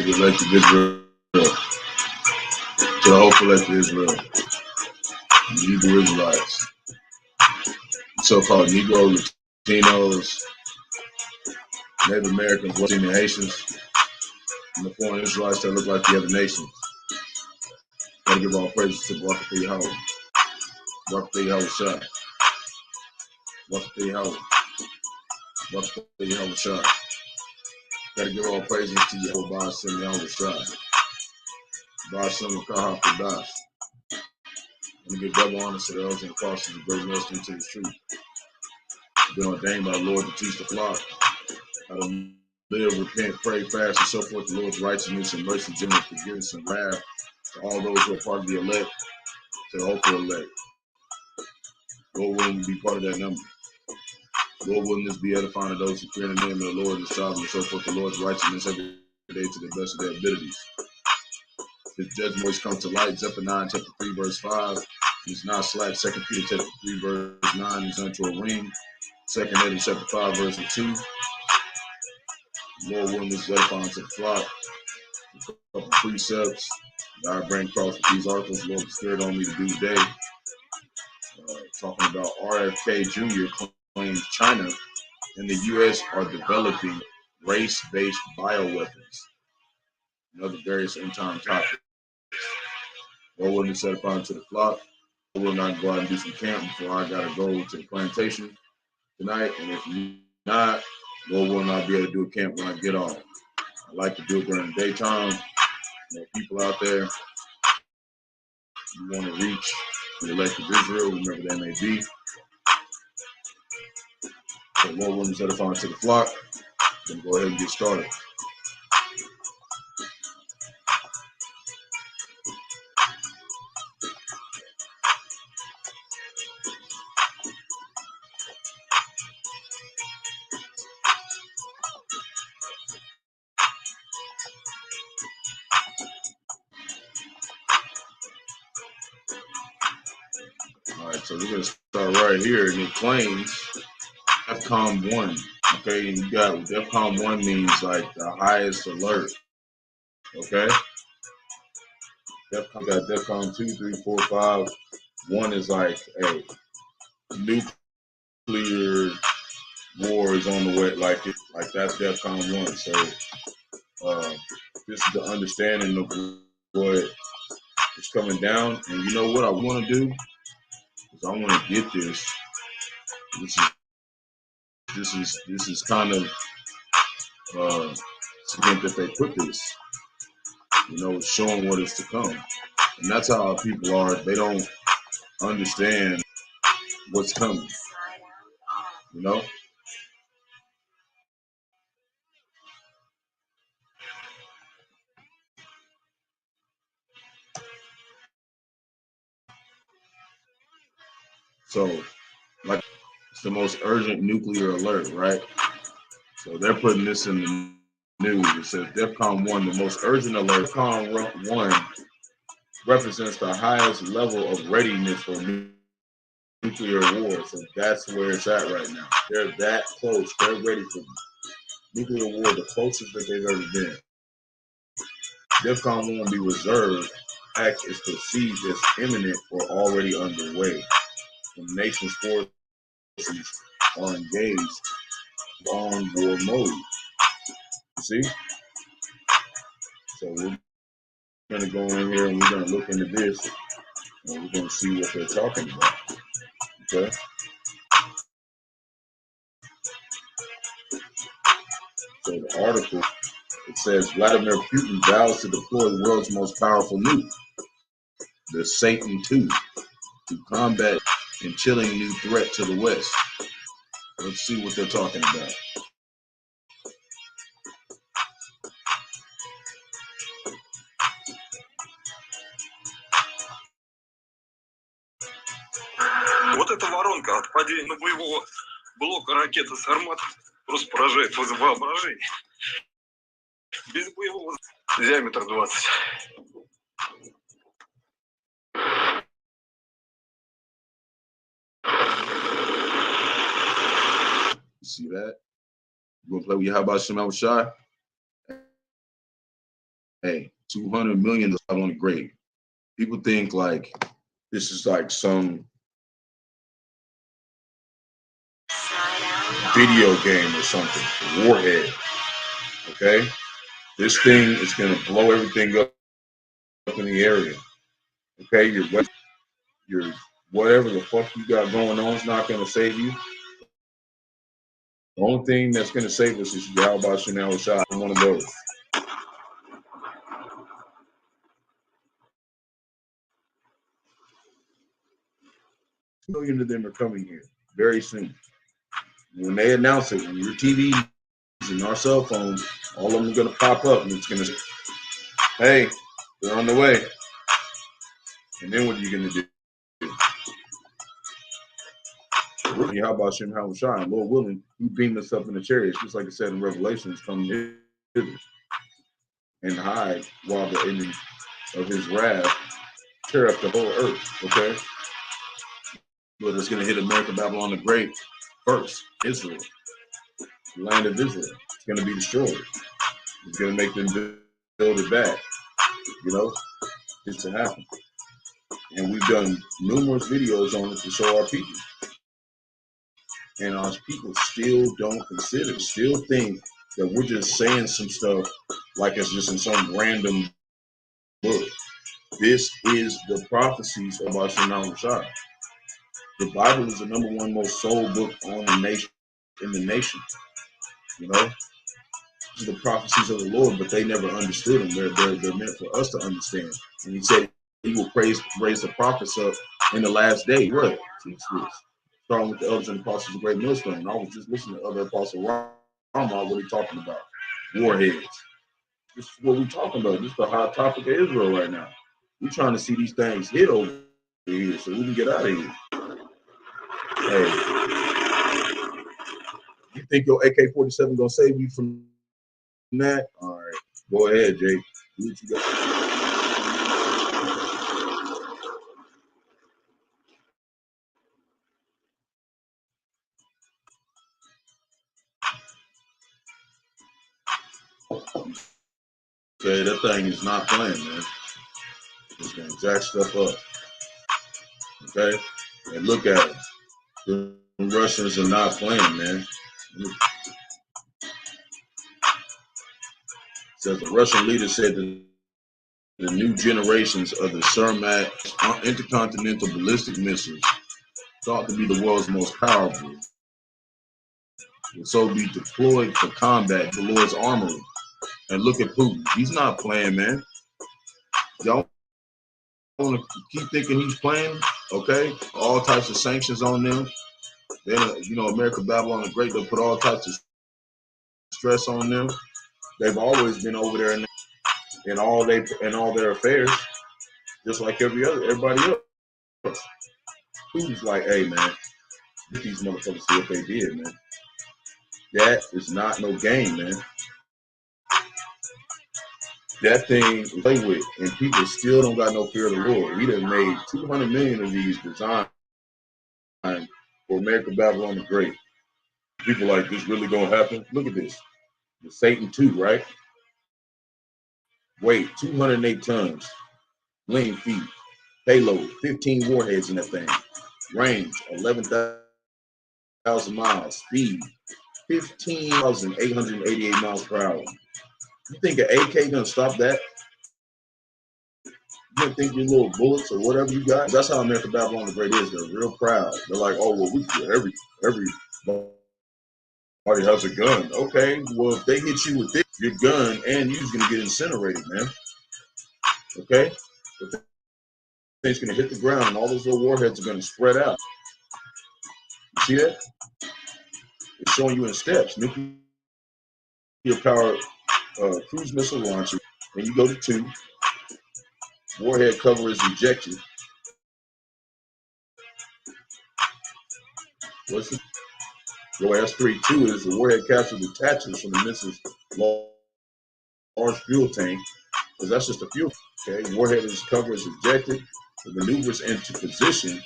to the elect of Israel, to the hopeful elect of Israel, the Hebrew Israelites, so-called Negro, Latinos, Native Americans, Latino Haitians, and the foreign Israelites that look like the other nations. Gotta give all praises to Barak Yahawah. Barak Yahawashi. Barak Yahawah. Barak Yahawashi. Gotta give all praises to Yahawah, Bahasham, Yahawashi. Bahasham, Qadash. And give double honor to the elders and apostles and great ministers into the truth. Been ordained by the Lord to teach the flock how to live, repent, pray, fast, and so forth. The Lord's righteousness and mercy, gentleness, forgiveness, and wrath to all those who are part of the elect, to the hopeful elect. Lord willing to be part of that number. Lord willing to be edifying to those who fear in the name of the Lord and strive and so forth. The Lord's righteousness every day to the best of their abilities. His judgment always comes to light. Zephaniah chapter 3 verse 5. He's not slack. 2 Peter chapter 3 verse 9. He's unto a ring. 2 Peter chapter 5 verse 2. Lord willing is edifying to the flock. A couple precepts that I bring across with these articles. Lord, the Spirit on me to do today. Talking about RFK Jr. claims China and the U.S. are developing race-based bioweapons and other various end-time topics. Lord willing to set upon to the flock. Lord will not go out and do some camp before I gotta go to the plantation tonight. And if not, Lord will not be able to do a camp when I get off. I like to do it during the daytime. People out there, you want to reach the elect of Israel, whomever that may be. So Lord willing to set upon to the flock. Then go ahead and get started. All right, so we're going to start right here, and it claims DEFCON 1. Okay, and you got DEFCON 1 means like the highest alert. Okay, DEFCON, got DEFCON 2, 3, 4, 5. 1 is like a nuclear war is on the way, like that's DEFCON 1. So this is the understanding of what is coming down. And you know what I want to do is I want to get this. This is kind of significant that they put this. You know, it's showing what is to come, and that's how our people are. They don't understand what's coming. You know. So, like, it's the most urgent nuclear alert, right? So they're putting this in the news. It says DEFCON 1, the most urgent alert. DEFCON 1 represents the highest level of readiness for nuclear war. So that's where it's at right now. They're that close. They're ready for nuclear war, the closest that they've ever been. DEFCON 1 will be reserved. Act is perceived as imminent or already underway. The nation's forces are engaged on war mode. You see? So we're going to go in here and we're going to look into this and we're going to see what they're talking about. Okay? So the article, it says Vladimir Putin vows to deploy the world's most powerful nuke, the Satan II, to combat and chilling new threat to the West. Let's see what they're talking about. Вот эта воронка от падения боевого блока ракеты «Сармат» просто поражает воображение. Без боевого диаметр 20. See that? You gonna play with Yahawashi? Hey, 200 million is on the grave. People think like this is like some video game or something. Warhead. Okay? This thing is gonna blow everything up in the area. Okay, your whatever the fuck you got going on is not gonna save you. The only thing that's gonna save us is Yahawashi. I'm one of those. Million of them are coming here very soon. When they announce it, on your TVs and our cell phones, all of them are gonna pop up and it's gonna say, hey, they're on the way. And then what are you gonna do? How about Shem Yahawashi? Lord willing, he beamed us up in the chariots, just like it said in Revelations, come hither and hide while the enemy of his wrath tear up the whole earth. Okay? But it's gonna hit America, Babylon the Great first, Israel, the land of Israel. It's gonna be destroyed. It's gonna make them build it back, you know, just to happen. And we've done numerous videos on it to show our people. And our people still don't consider, still think that we're just saying some stuff like it's just in some random book. This is the prophecies of our Yahawashi. The Bible is the #1 most sold book on the nation, in the nation. You know, these are the prophecies of the Lord, but they never understood them. They're meant for us to understand. And he said he will raise the prophets up in the last day. What? Teach this. Starting with the elders and apostles of Great Millstone. I was just listening to other apostle Rawchaa, what he talking about. Warheads. This is what we're talking about. This is the hot topic of Israel right now. We're trying to see these things hit over here so we can get out of here. Hey, you think your AK-47 gonna save you from that? All right, go ahead, Jake. Do what you got. Okay, that thing is not playing, man. It's gonna jack stuff up. Okay, and look at it. The Russians are not playing, man. Says the Russian leader said that the new generations of the Cermak intercontinental ballistic missiles, thought to be the world's most powerful, will so be deployed for combat the Lord's armory. And look at Putin. He's not playing, man. Y'all want to keep thinking he's playing? Okay, all types of sanctions on them. Then, you know, America, Babylon the Great, they'll put all types of stress on them. They've always been over there in all their affairs, just like everybody else. Putin's like, hey, man, these motherfuckers see what they did, man. That is not no game, man. That thing to play with, and people still don't got no fear of the Lord. We done made 200 million of these designed for America, Babylon the Great. People like, this really gonna happen? Look at this. The Satan 2, right? Weight 208 tons. Length feet. Payload 15 warheads in that thing. Range 11,000 miles. Speed 15,888 miles per hour. You think an AK gonna stop that? You don't think your little bullets or whatever you got? That's how America, Babylon the Great is. They're real proud. They're like, oh well, we everybody has a gun. Okay, well if they hit you with this, your gun and you's gonna get incinerated, man. Okay, but the thing's gonna hit the ground and all those little warheads are gonna spread out. You see that? It's showing you in steps. Nuclear powered cruise missile launcher, and you go to 2. Warhead cover is ejected. What's it? Go ask 3-2 is the warhead capsule detaches from the missile's large fuel tank, because that's just a fuel. Okay, warhead is cover is ejected. It maneuvers into position,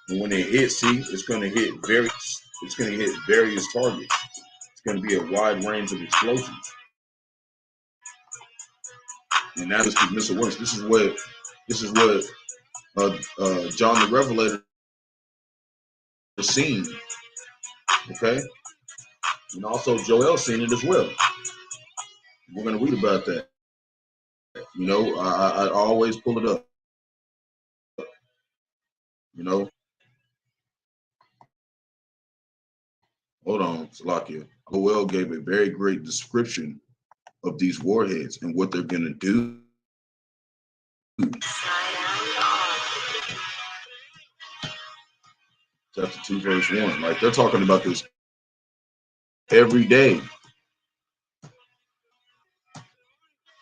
and when it hits, see, it's going to hit various targets. It's going to be a wide range of explosions. And that is the missile works. This is what John the Revelator has seen. Okay? And also Joel seen it as well. We're gonna read about that. You know, I always pull it up. You know. Hold on, Salakia. Joel gave a very great description of these warheads and what they're gonna do. Chapter 2, verse 1. Like they're talking about this every day.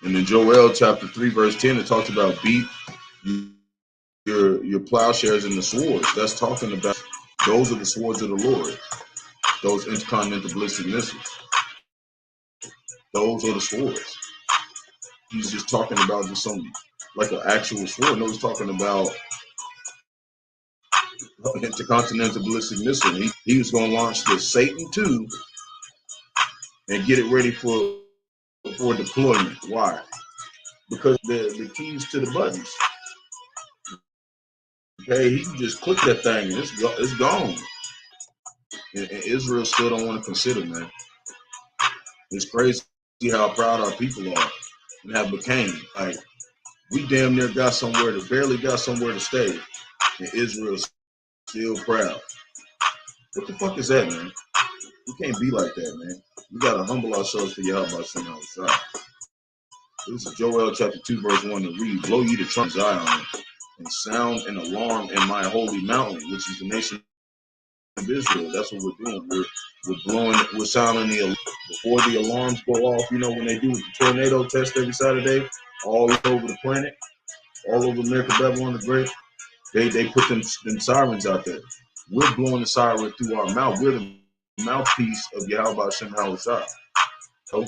And in Joel chapter 3, verse 10, it talks about beat your plowshares and the swords. That's talking about those are the swords of the Lord. Those intercontinental ballistic missiles. Those are the swords. He's just talking about just some like an actual sword. No, he's talking about intercontinental ballistic missile. He was going to launch the Satan 2 and get it ready for deployment. Why? Because the keys to the buttons. Okay, he can just click that thing and it's gone. And Israel still don't want to consider, man. It's crazy how proud our people are and have became. Like we damn near barely got somewhere to stay, and Israel's still proud. What the fuck is that, man? We can't be like that, man. We gotta humble ourselves for Yahawashi. This is Joel chapter 2, verse 1 to read. Blow ye the trumpet Zion, and sound an alarm in my holy mountain, which is the nation of Israel. That's what we're doing. We're sounding before the alarms go off. You know, when they do the tornado test every Saturday, all over the planet, all over America, Babylon the Great, they put them sirens out there. We're blowing the siren through our mouth. We're the mouthpiece of Yahawah. So,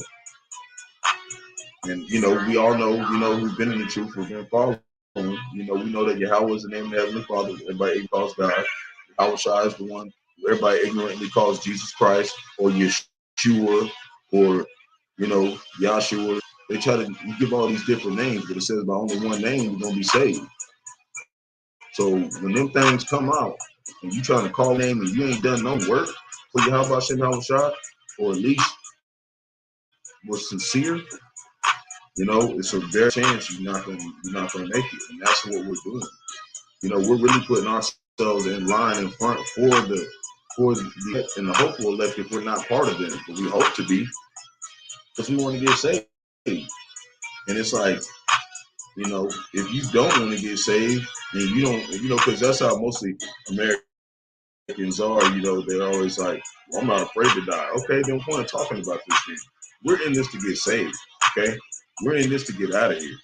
and you know, we all know, who's been in the truth, we've been following. You know, we know that Yahawah is the name of the Heavenly Father. Everybody calls God. Yahawashi is the one everybody ignorantly calls Jesus Christ or Yeshua or, you know, Yahshua. They try to give all these different names, but it says by only one name you're gonna be saved. So when them things come out and you trying to call a name and you ain't done no work for Yahawashi, or at least was sincere, you know, it's a very chance you're not gonna make it. And that's what we're doing. You know, we're really putting ourselves in line in front for the and the hopeful elect if we're not part of it, but we hope to be, because we want to get saved. And it's like, you know, if you don't want to get saved, and you don't, you know, because that's how mostly Americans are. You know, they're always like, well, I'm not afraid to die. Okay, then point of talking about this thing. We're in this to get saved. Okay, we're in this to get out of here.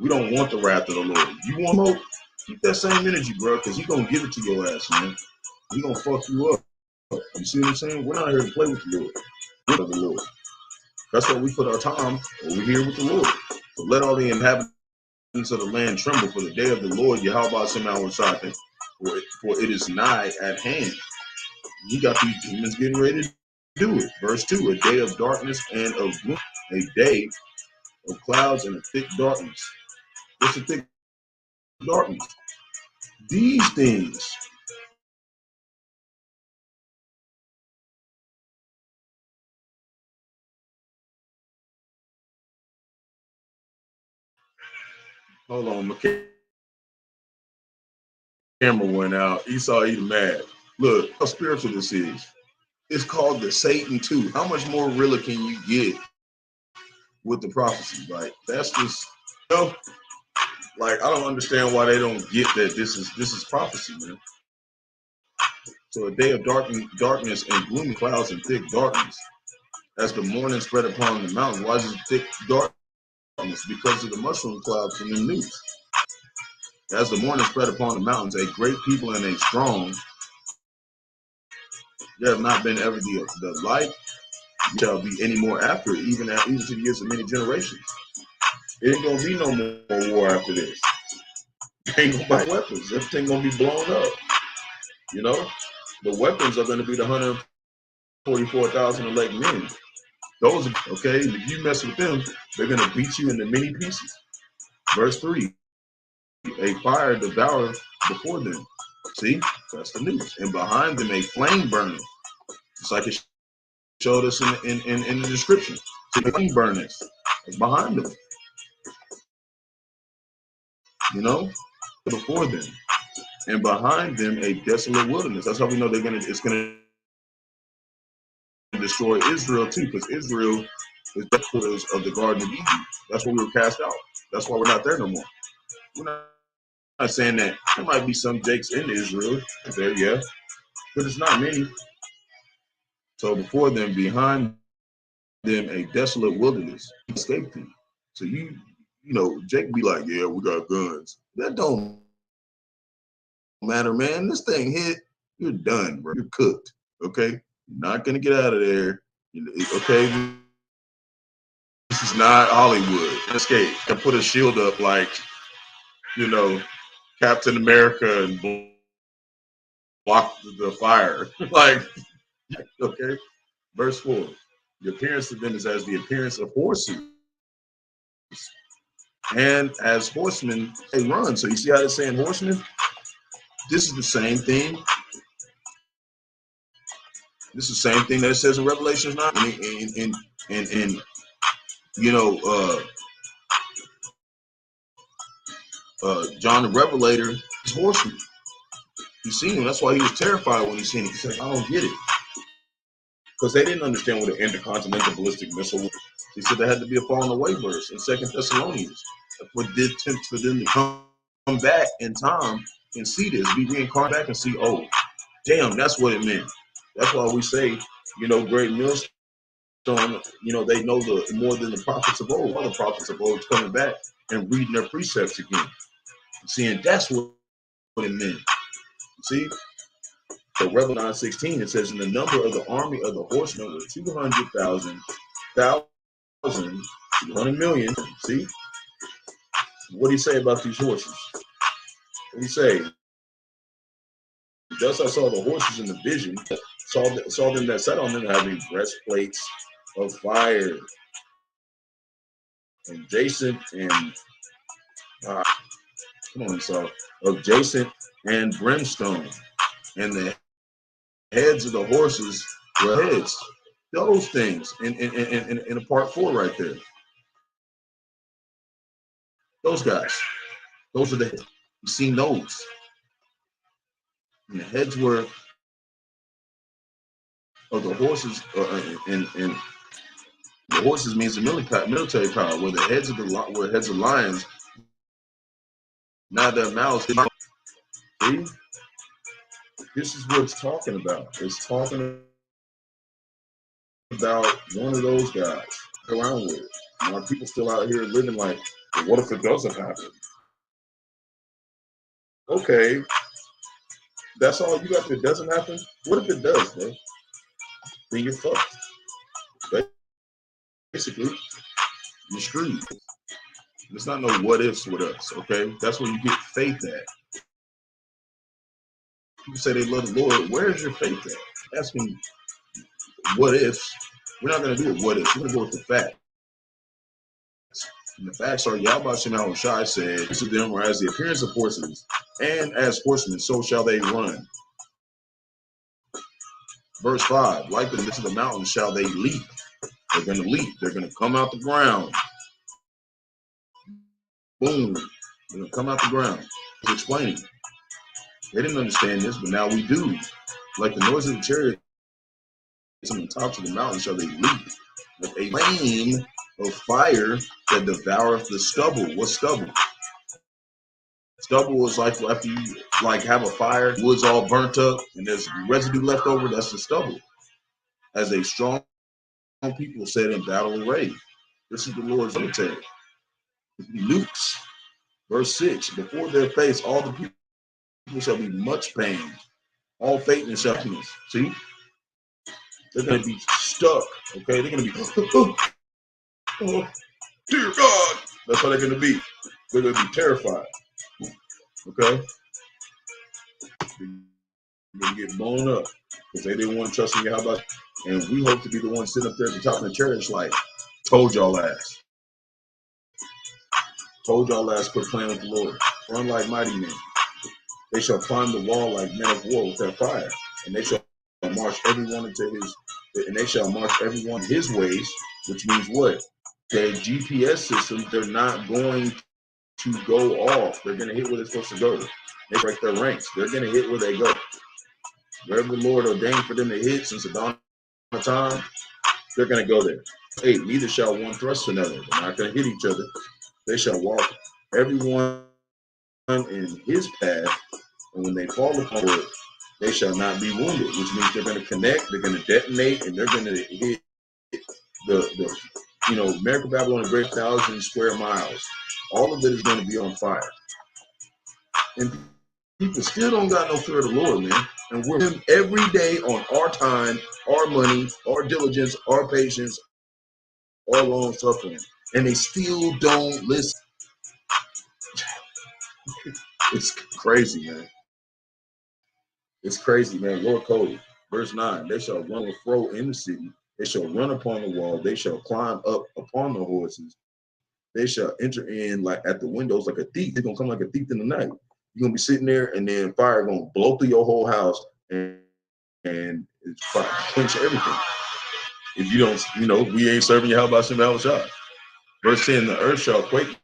We don't want the wrath of the Lord. You want more? Keep that same energy, bro, because He's gonna give it to your ass, man. He's gonna fuck you up. You see what I'm saying? We're not here to play with the Lord. We're with the Lord. That's why we put our time over here with the Lord. So let all the inhabitants of the land tremble, for the day of the Lord, Yahawah for it is nigh at hand. You got these demons getting ready to do it. Verse 2, a day of darkness and of gloom, a day of clouds and a thick darkness. What's a thick darkness? These things. Hold on, my camera went out. Esau eating mad. Look how spiritual this is. It's called the Satan 2. How much more realer can you get with the prophecy? Like, that's just, you know, like, I don't understand why they don't get that this is prophecy, man. So a day of darkness and gloomy clouds and thick darkness. As the morning spread upon the mountain, why is it thick darkness? Because of the mushroom clouds from the news. As the morning spread upon the mountains, a great people and a strong, there have not been ever the like, shall be any more after it, even to the years of many generations. It ain't gonna be no more war after this. Ain't gonna buy weapons. Everything gonna be blown up. You know, the weapons are gonna be the 144,000 elect men. Those, okay, if you mess with them, they're going to beat you into many pieces. Verse 3, a fire devoureth before them. See, that's the news. And behind them a flame burning. It's like it showed us in the description. See, the flame burning behind them. You know, before them. And behind them a desolate wilderness. That's how we know it's gonna destroy Israel too, because Israel is the pillars of the Garden of Eden. That's where we were cast out. That's why we're not there no more. We're not saying that there might be some Jakes in Israel there, yeah, but it's not many. So before them, behind them, a desolate wilderness escaped them. So you know, Jake be like, yeah, we got guns. That don't matter, man. This thing hit, you're done, bro. You're cooked. Okay, you're not gonna get out of there. Okay, this is not Hollywood. Escape. And put a shield up like, you know, Captain America and block the fire. Like, okay. Verse 4. The appearance of them is as the appearance of horses. And as horsemen, they run. So you see how they're saying horsemen? This is the same thing. This is the same thing that it says in Revelation 9. And you know, John the Revelator is horseman. He's seen him. That's why he was terrified when he seen it. He said, I don't get it. Because they didn't understand what an intercontinental ballistic missile was. He said there had to be a falling away verse in 2 Thessalonians for them to come back in time and see this, be reincarnated back and see, oh, damn, that's what it meant. That's why we say, you know, great millstone, you know, they know the more than the prophets of old. All the prophets of old coming back and reading their precepts again. Seeing that's what it meant. See? So Revelation 9:16, it says, in the number of the army of the horsemen was 200,000, 200 million. See? What do you say about these horses? What do you say? Thus I saw the horses in the vision, saw them that sat on them having breastplates of fire, adjacent and adjacent and brimstone, and the heads of the horses were heads. Those things in a part 4 right there. Those guys, those are the heads. You've seen those. And the heads were of the horses, and the horses means the military power. Where the heads of heads of lions, now their mouths. See, this is what it's talking about. It's talking about one of those guys around with it. Now people still out here living like, well, what if it doesn't happen? Okay, that's all you got. If it doesn't happen, what if it does, man? Then you're fucked. Basically, you're screwed. There's not no what ifs with us, okay? That's where you get faith at. People say they love the Lord. Where's your faith at? Asking what ifs. We're not going to do it what ifs. We're going to go with the facts. And the facts are Yahawashi said, to them were as the appearance of horses, and as horsemen, so shall they run. Verse 5, like the midst of the mountains shall they leap. They're going to leap. They're going to come out the ground. Boom. They're going to come out the ground. He's explaining. They didn't understand this, but now we do. Like the noise of the chariot on the tops of the mountain shall they leap. With a flame of fire that devoureth the stubble. What's stubble? Stubble is like after you have a fire, wood's all burnt up, and there's residue left over. That's the stubble. As a strong people said in battle array. This is the Lord's military. Nukes. Verse 6. Before their face, all the people shall be much pained. All fate and sharpness. See? They're going to be stuck. Okay? They're going to be, oh, dear God. That's how they're going to be. They're going to be terrified. Okay? They're going to get blown up because they didn't want to trust in Yahawah. And we hope to be the ones sitting up there at the top of the church like, told y'all ass. Told y'all ass quit playing with the Lord. Run like mighty men. They shall climb the wall like men of war with that fire. And they shall march everyone his ways, which means what? Their GPS systems, they're not going to go off. They're going to hit where they're supposed to go. They break their ranks. They're going to hit where they go. Wherever the Lord ordained for them to hit since the dawn of time, they're going to go there. 8, neither shall one thrust another. They're not going to hit each other. They shall walk everyone in his path, and when they fall upon it, they shall not be wounded, which means they're going to connect, they're going to detonate, and they're going to hit the America, Babylon, a great 1,000 square miles. All of it is going to be on fire. And people still don't got no fear of the Lord, man. And we're every day on our time, our money, our diligence, our patience, our long suffering. And they still don't listen. It's crazy, man. It's crazy, man. Lord Cody, verse 9, they shall run and fro in the city. They shall run upon the wall. They shall climb up upon the horses. They shall enter in like at the windows like a thief. They're going to come like a thief in the night. You're going to be sitting there, and then fire going to blow through your whole house, and it's fire, quench everything. If you don't, we ain't serving Yahawashi. Verse 10, the earth shall quake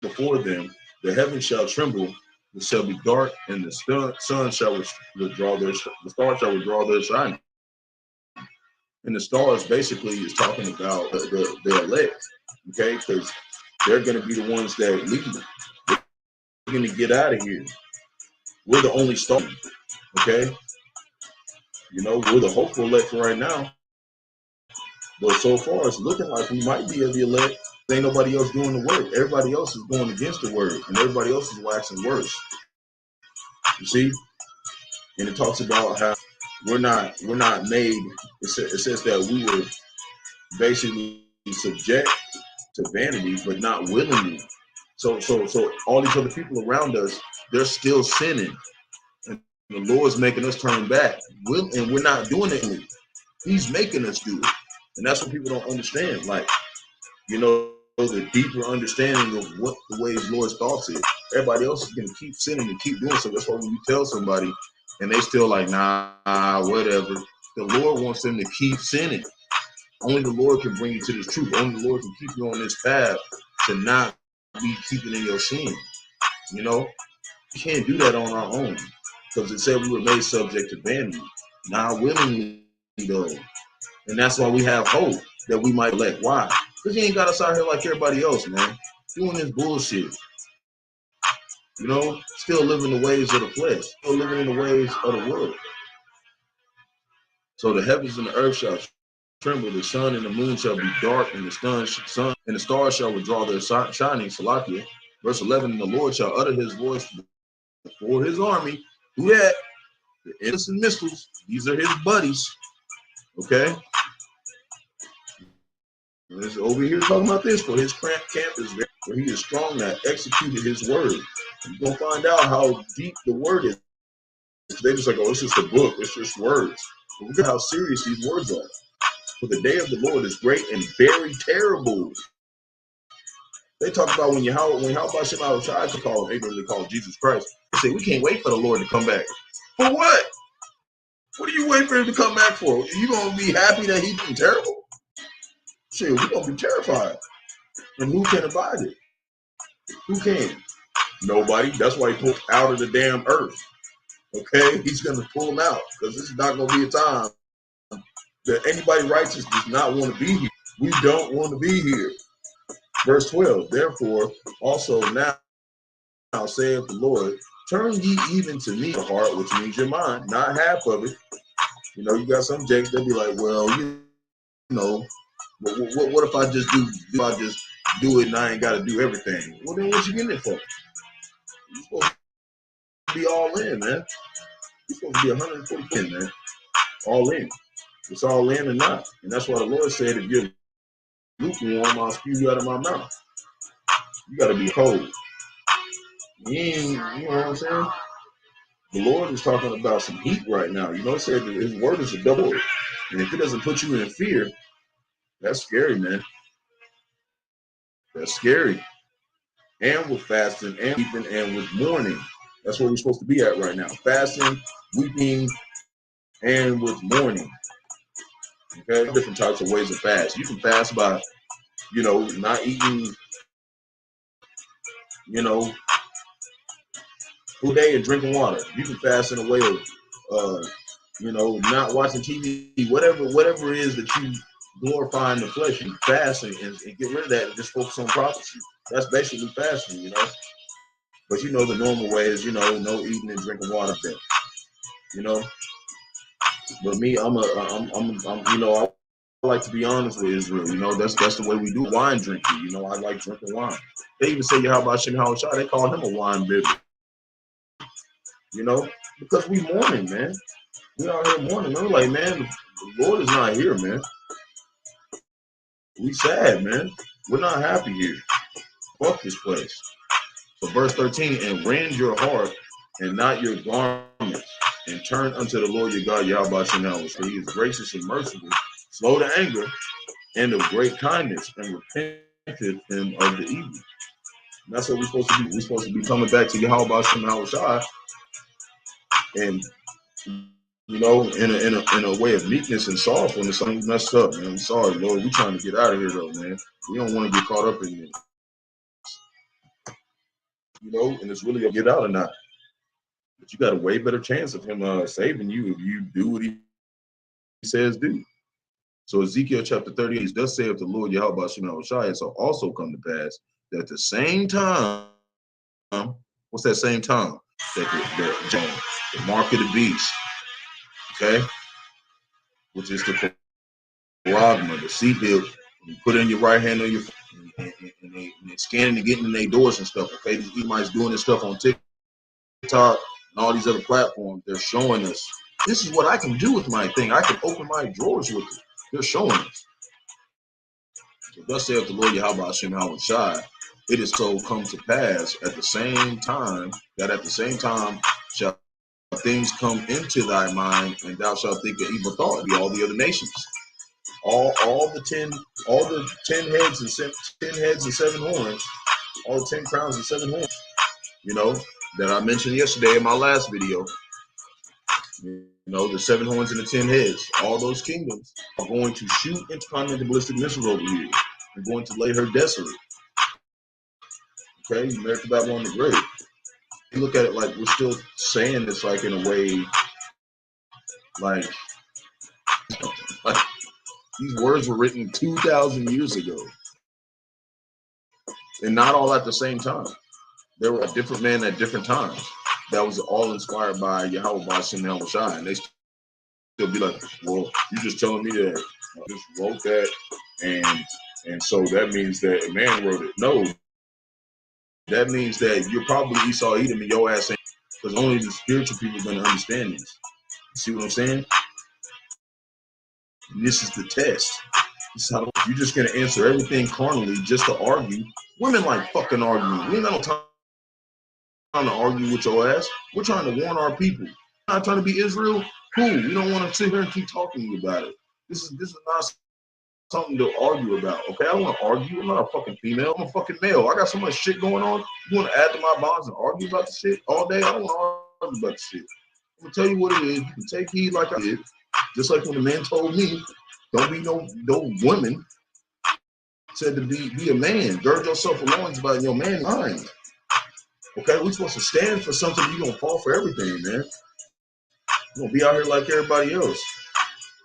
before them. The heavens shall tremble. It shall be dark, and the sun shall withdraw the stars shall withdraw their shining. And the stars basically is talking about the elect, okay? Because they're going to be the ones that lead. They're going to get out of here. We're the only star, okay? We're the hopeful elect for right now. But so far, it's looking like we might be of the elect. Ain't nobody else doing the work. Everybody else is going against the word, and everybody else is waxing worse. You see? And it talks about how we're not made. It says that we were basically subject to vanity, but not willingly. So all these other people around us, they're still sinning, and the Lord's making us turn back. And we're not doing it. He's making us do it, and that's what people don't understand. Like, the deeper understanding of what the ways Lord's thoughts is. Everybody else is going to keep sinning and keep doing so. That's why when you tell somebody and they still like, nah, whatever, the Lord wants them to keep sinning. Only the Lord can bring you to this truth. Only the Lord can keep you on this path to not be keeping in your sin. We can't do that on our own, because it said we were made subject to vanity, not willingly though. And that's why we have hope that we might elect. Why? Because he ain't got us out here like everybody else, man, doing this bullshit. Still living the ways of the flesh, still living in the ways of the world. So the heavens and the earth shall tremble, the sun and the moon shall be dark, and the sun and the stars shall withdraw their shining. Salakia. Verse 11, and the Lord shall utter his voice before his army. Who that? The innocent missiles. These are his buddies. Okay? It's over here talking about this, for his camp is there, where he is strong that executed his word. You're going to find out how deep the word is. They're just like, oh, it's just a book. It's just words. But look at how serious these words are. For the day of the Lord is great and very terrible. They talk about when Bahasham Rawchaa to call him, they really call Jesus Christ. They say, we can't wait for the Lord to come back. For what? What are you waiting for him to come back for? Are you going to be happy that he's been terrible? Shit, we're going to be terrified. And who can abide it? Who can? Nobody. That's why he pulled out of the damn earth. Okay? He's going to pull them out, because this is not going to be a time that anybody righteous does not want to be here. We don't want to be here. Verse 12, therefore also now saith the Lord, turn ye even to me the heart, which means your mind, not half of it. You got some jakes, they'll be like, well, what if I just do it and I ain't got to do everything? Well, then what you getting it for? You're supposed to be all in, man. You're supposed to be 140%, man. All in. It's all in or not. And that's why the Lord said, if you're lukewarm, I'll spew you out of my mouth. You got to be cold. You know what I'm saying? The Lord is talking about some heat right now. It said that his word is a double. And if it doesn't put you in fear, that's scary, man. That's scary. And with fasting and weeping and with mourning. That's where we're supposed to be at right now. Fasting, weeping, and with mourning. Okay? Different types of ways of fast. You can fast by, not eating, full day and drinking water. You can fast in a way of, not watching TV, whatever it is that you glorify in the flesh. You fast and get rid of that and just focus on prophecy. That's basically fasting, But the normal way is, no eating and drinking water then, But me, I like to be honest with Israel, that's the way we do wine drinking, I like drinking wine. They even say Yahawashi and Yahawashi, they call him a wine bibber, because we mourning, man. We out here mourning. We're like, man, the Lord is not here, man. We sad, man. We're not happy here. Fuck this place. So verse 13, and rend your heart and not your garments, and turn unto the Lord your God, Yahawah, for he is gracious and merciful, slow to anger, and of great kindness, and repented him of the evil. And that's what we're supposed to be. We're supposed to be coming back to Yahawah, and in a way of meekness and sorrowfulness. Something messed up, man. I'm sorry, Lord. We're trying to get out of here, though, man. We don't want to get caught up in it. And it's really a get out or not. But you got a way better chance of him saving you if you do what he says do. So Ezekiel chapter 38, thus saith the Lord Yahawah, so also come to pass that at the same time, what's that same time? That the mark of the beast, okay? Which is the Paragma, the seat hill. You put in your right hand on your and they're scanning and getting in their doors and stuff. Okay, these Edomites doing this stuff on TikTok and all these other platforms. They're showing us this is what I can do with my thing. I can open my drawers with it. They're showing us. So thus saith the Lord Yahawah, it is so come to pass at the same time shall things come into thy mind, and thou shalt think an evil thought. Be all the other nations. All the 10 heads and 7 horns, all 10 crowns and 7 horns, that I mentioned yesterday in my last video. The 7 horns and the 10 heads, all those kingdoms are going to shoot intercontinental ballistic missiles over here and going to lay her desolate. Okay, America Babylon the Great. You look at it like we're still saying this like in a way like these words were written 2,000 years ago. And not all at the same time. There were a different man at different times. That was all inspired by Yahawah and Yahawashi. And they still be like, well, you're just telling me that I just wrote that and so that means that a man wrote it. No. That means that you're probably Esau Edom and your ass ain't, because only the spiritual people are going to understand this. See what I'm saying? And this is the test. You're just going to answer everything carnally just to argue. Women like fucking arguing. We ain't got no time to argue with your ass. We're trying to warn our people. We're not trying to be Israel. Cool. We don't want to sit here and keep talking to you about it. This is not something to argue about. Okay, I don't want to argue. I'm not a fucking female. I'm a fucking male. I got so much shit going on. You want to add to my bonds and argue about the shit all day? I don't want to argue about the shit. I'm gonna tell you what it is. You can take heed like I did. Just like when the man told me, don't be no woman. Said to be a man. Gird yourself loins by your man mind. Okay, we're supposed to stand for something. You're gonna fall for everything, man. You're gonna be out here like everybody else.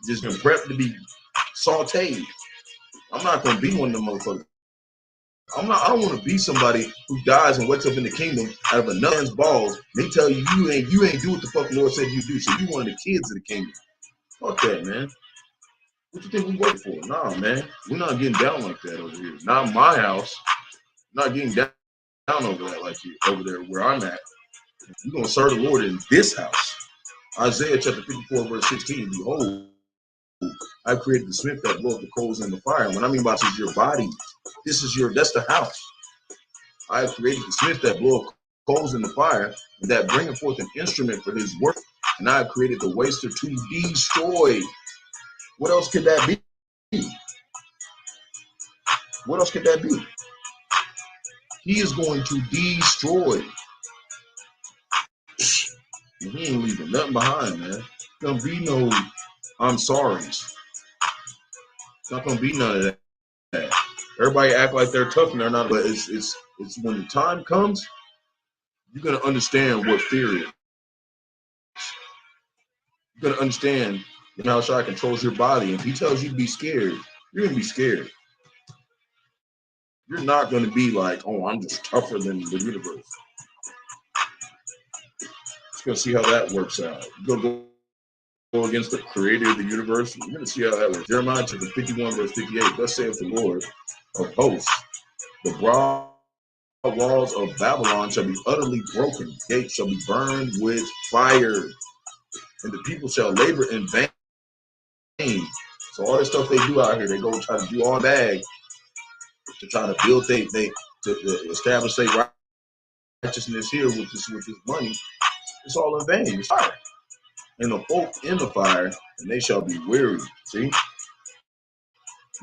Just gonna prep to be sauteed. I'm not gonna be one of them motherfuckers. I don't want to be somebody who dies and wakes up in the kingdom out of another man's balls. They tell you you ain't do what the fuck the Lord said you do. So you one of the kids of the kingdom. Fuck that, man. What you think we wait for? Nah, man. We're not getting down like that over here. Not in my house. Not getting down over that like you over there where I'm at. We're gonna serve the Lord in this house. Isaiah chapter 54, verse 16. Behold, I created the smith that bloweth the coals in the fire. And what I mean by this is your body. That's the house. I have created the smith that bloweth coals in the fire, and that bringeth forth an instrument for his work. And I have created the waster to destroy. What else could that be? What else could that be? He is going to destroy. He ain't leaving nothing behind, man. There's gonna be no I'm sorry's. It's not gonna be none of that. Everybody act like they're tough and they're not, but it's when the time comes, you're gonna understand what fear is. You're gonna understand how Shai controls your body. If he tells you to be scared, you're gonna be scared. You're not gonna be like, oh, I'm just tougher than the universe. Just gonna see how that works out. You're gonna go against the creator of the universe. You're gonna see how that works. Jeremiah chapter 51, verse 58. Thus saith the Lord of hosts, the broad walls of Babylon shall be utterly broken, gates shall be burned with fire, and the people shall labor in vain. So all this stuff they do out here, they go try to do all bag to try to build to establish their righteousness here with this money. It's all in vain. It's fire. And the folk in the fire, and they shall be weary. See?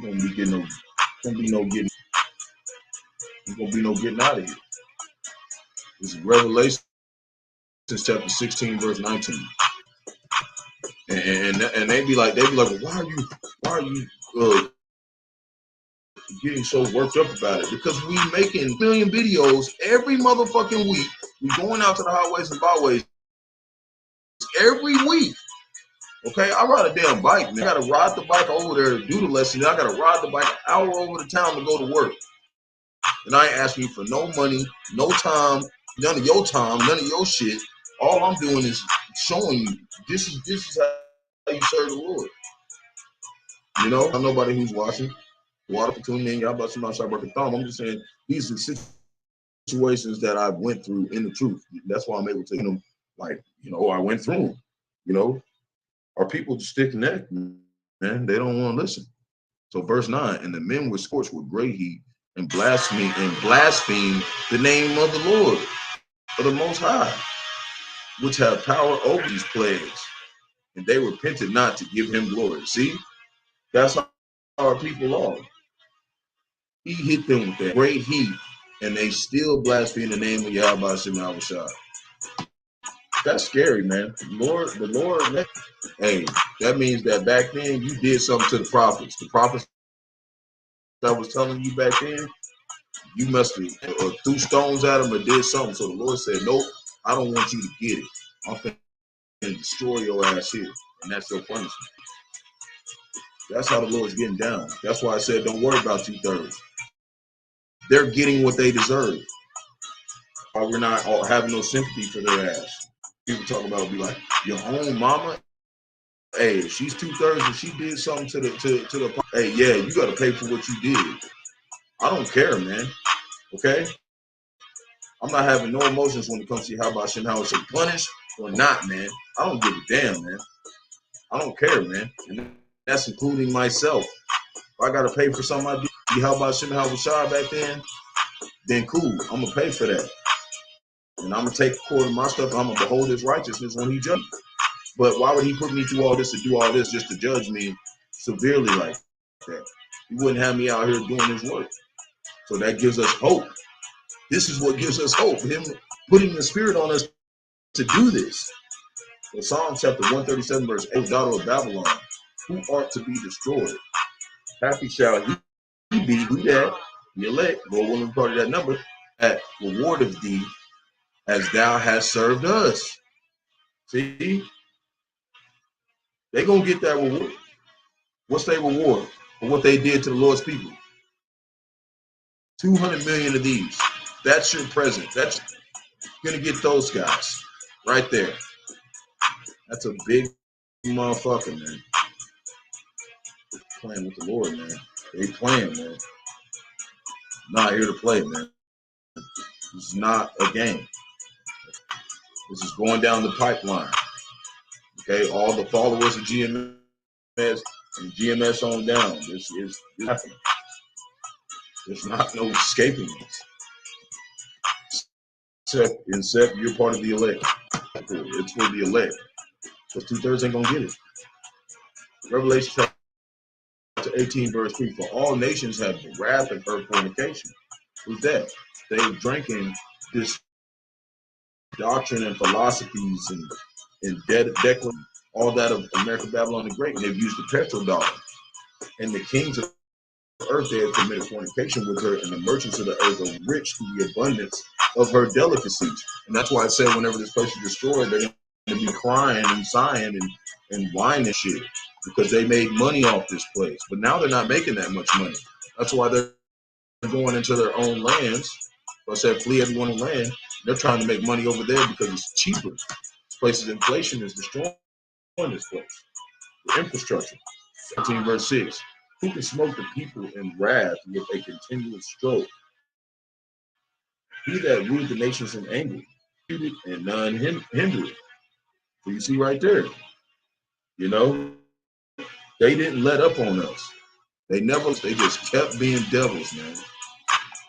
Gonna be getting no getting out of here. This is Revelation chapter 16, verse 19. And they be like, well, why are you getting so worked up about it? Because we making 1 million videos every motherfucking week. We going out to the highways and byways every week. Okay, I ride a damn bike, man. I gotta ride the bike over there to do the lesson. I gotta ride the bike an hour over the town to go to work. And I ain't asking you for no money, no time, none of your time, none of your shit. All I'm doing is showing you this is how you serve the Lord. You know, I'm nobody who's watching. Water for tuning in. Y'all about to outside working thumb. I'm just saying these are situations that I went through in the truth. That's why I'm able to, I went through them. You know, our people just stick neck, man. They don't want to listen. So verse 9, and the men were scorched with great heat and blaspheme the name of the Lord, of the Most High, which have power over these plagues, and they repented not to give him glory. See, that's how our people are. He hit them with that great heat, and they still blaspheme the name of Yahawashi. That's scary, man. The Lord, hey, that means that back then you did something to the prophets. The prophets that was telling you back then, you must have threw stones at them or did something. So the Lord said, nope, I don't want you to get it. I'm going to destroy your ass here. And that's your punishment. That's how the Lord's getting down. That's why I said, don't worry about 2/3. They're getting what they deserve. We're not all having no sympathy for their ass. People talk about it, be like, your own mama, hey, if she's 2/3 and she did something to the hey, yeah, you got to pay for what you did. I don't care, man. Okay? I'm not having no emotions when it comes to how about how it's punished or not, man. I don't give a damn, man. I don't care, man. And that's including myself. If I got to pay for something I did, how about how was shy back then cool. I'm going to pay for that. And I'm going to take a quarter of my stuff. I'm going to behold his righteousness when he judges. But why would he put me through all this to do all this just to judge me severely like that? He wouldn't have me out here doing his work. So that gives us hope. This is what gives us hope. Him putting the spirit on us to do this. So Psalm chapter 137, verse 8, daughter of Babylon, who art to be destroyed? Happy shall he be, who that, the elect, Lord willing part of that number, at reward of thee as thou hast served us. See? They're going to get that reward. What's their reward for what they did to the Lord's people? 200 million of these. That's your present. That's going to get those guys right there. That's a big motherfucker, man. Playing with the Lord, man. They playing, man. Not here to play, man. This is not a game. This is going down the pipeline. Okay, all the followers of GMS and GMS on down. This is happening. There's not no escaping this. Except you're part of the elect. It's for the elect. Because 2/3 ain't gonna get it. Revelation 18 verse 3, for all nations have the wrath of her fornication. Who's that? They've drinking this doctrine and philosophies and declaration, all that of America, Babylon the Great, and they've used the petrodollar. And the kings of the earth, they have committed fornication with her, and the merchants of the earth are rich through the abundance of her delicacies. And that's why I said whenever this place is destroyed, they're going to be crying and sighing and whining and shit, because they made money off this place. But now they're not making that much money. That's why they're going into their own lands. I said flee everyone on land. They're trying to make money over there because it's cheaper. This place's inflation is destroying this place. The infrastructure. 17 verse 6. Who can smoke the people in wrath with a continuous stroke? He that ruled the nations in anger, and none hindered it. So you see right there, you know, they didn't let up on us. They just kept being devils, man.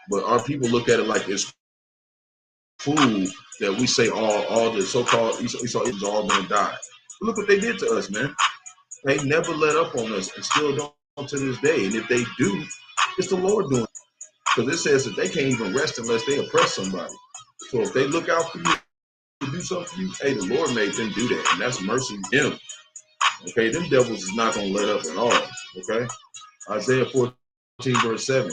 But our people look at it like it's fool that we say all the so-called Esau is all gonna die. But look what they did to us, man. They never let up on us and still don't to this day. And if they do, it's the Lord doing it. Because it says that they can't even rest unless they oppress somebody. So if they look out for you to do something for you, hey, the Lord made them do that. And that's mercy to them. Okay, them devils is not gonna let up at all. Okay. Isaiah 14 verse 7.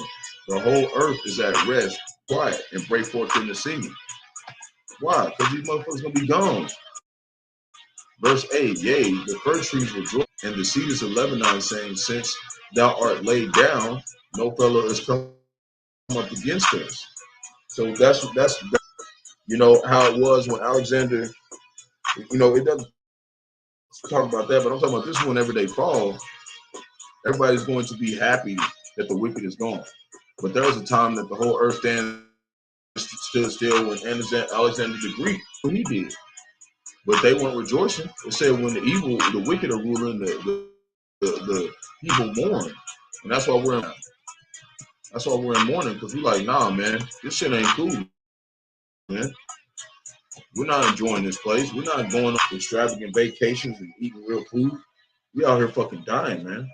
The whole earth is at rest, quiet, and break forth in the singing. Why? Because these motherfuckers gonna be gone. Verse 8, yea, the fir trees rejoice, and the cedars of Lebanon, saying, since thou art laid down, no fellow is come up against us. So that's you know how it was when Alexander, you know, it doesn't talk about that, but I'm talking about this whenever they fall, everybody's going to be happy that the wicked is gone. But there was a time that the whole earth stood still when Alexander the Greek, when he did. But they weren't rejoicing. It said when the wicked are ruling, the evil mourn. And that's why we're in mourning, because we're like, nah, man, this shit ain't cool, man. We're not enjoying this place. We're not going on extravagant vacations and eating real food. We out here fucking dying, man.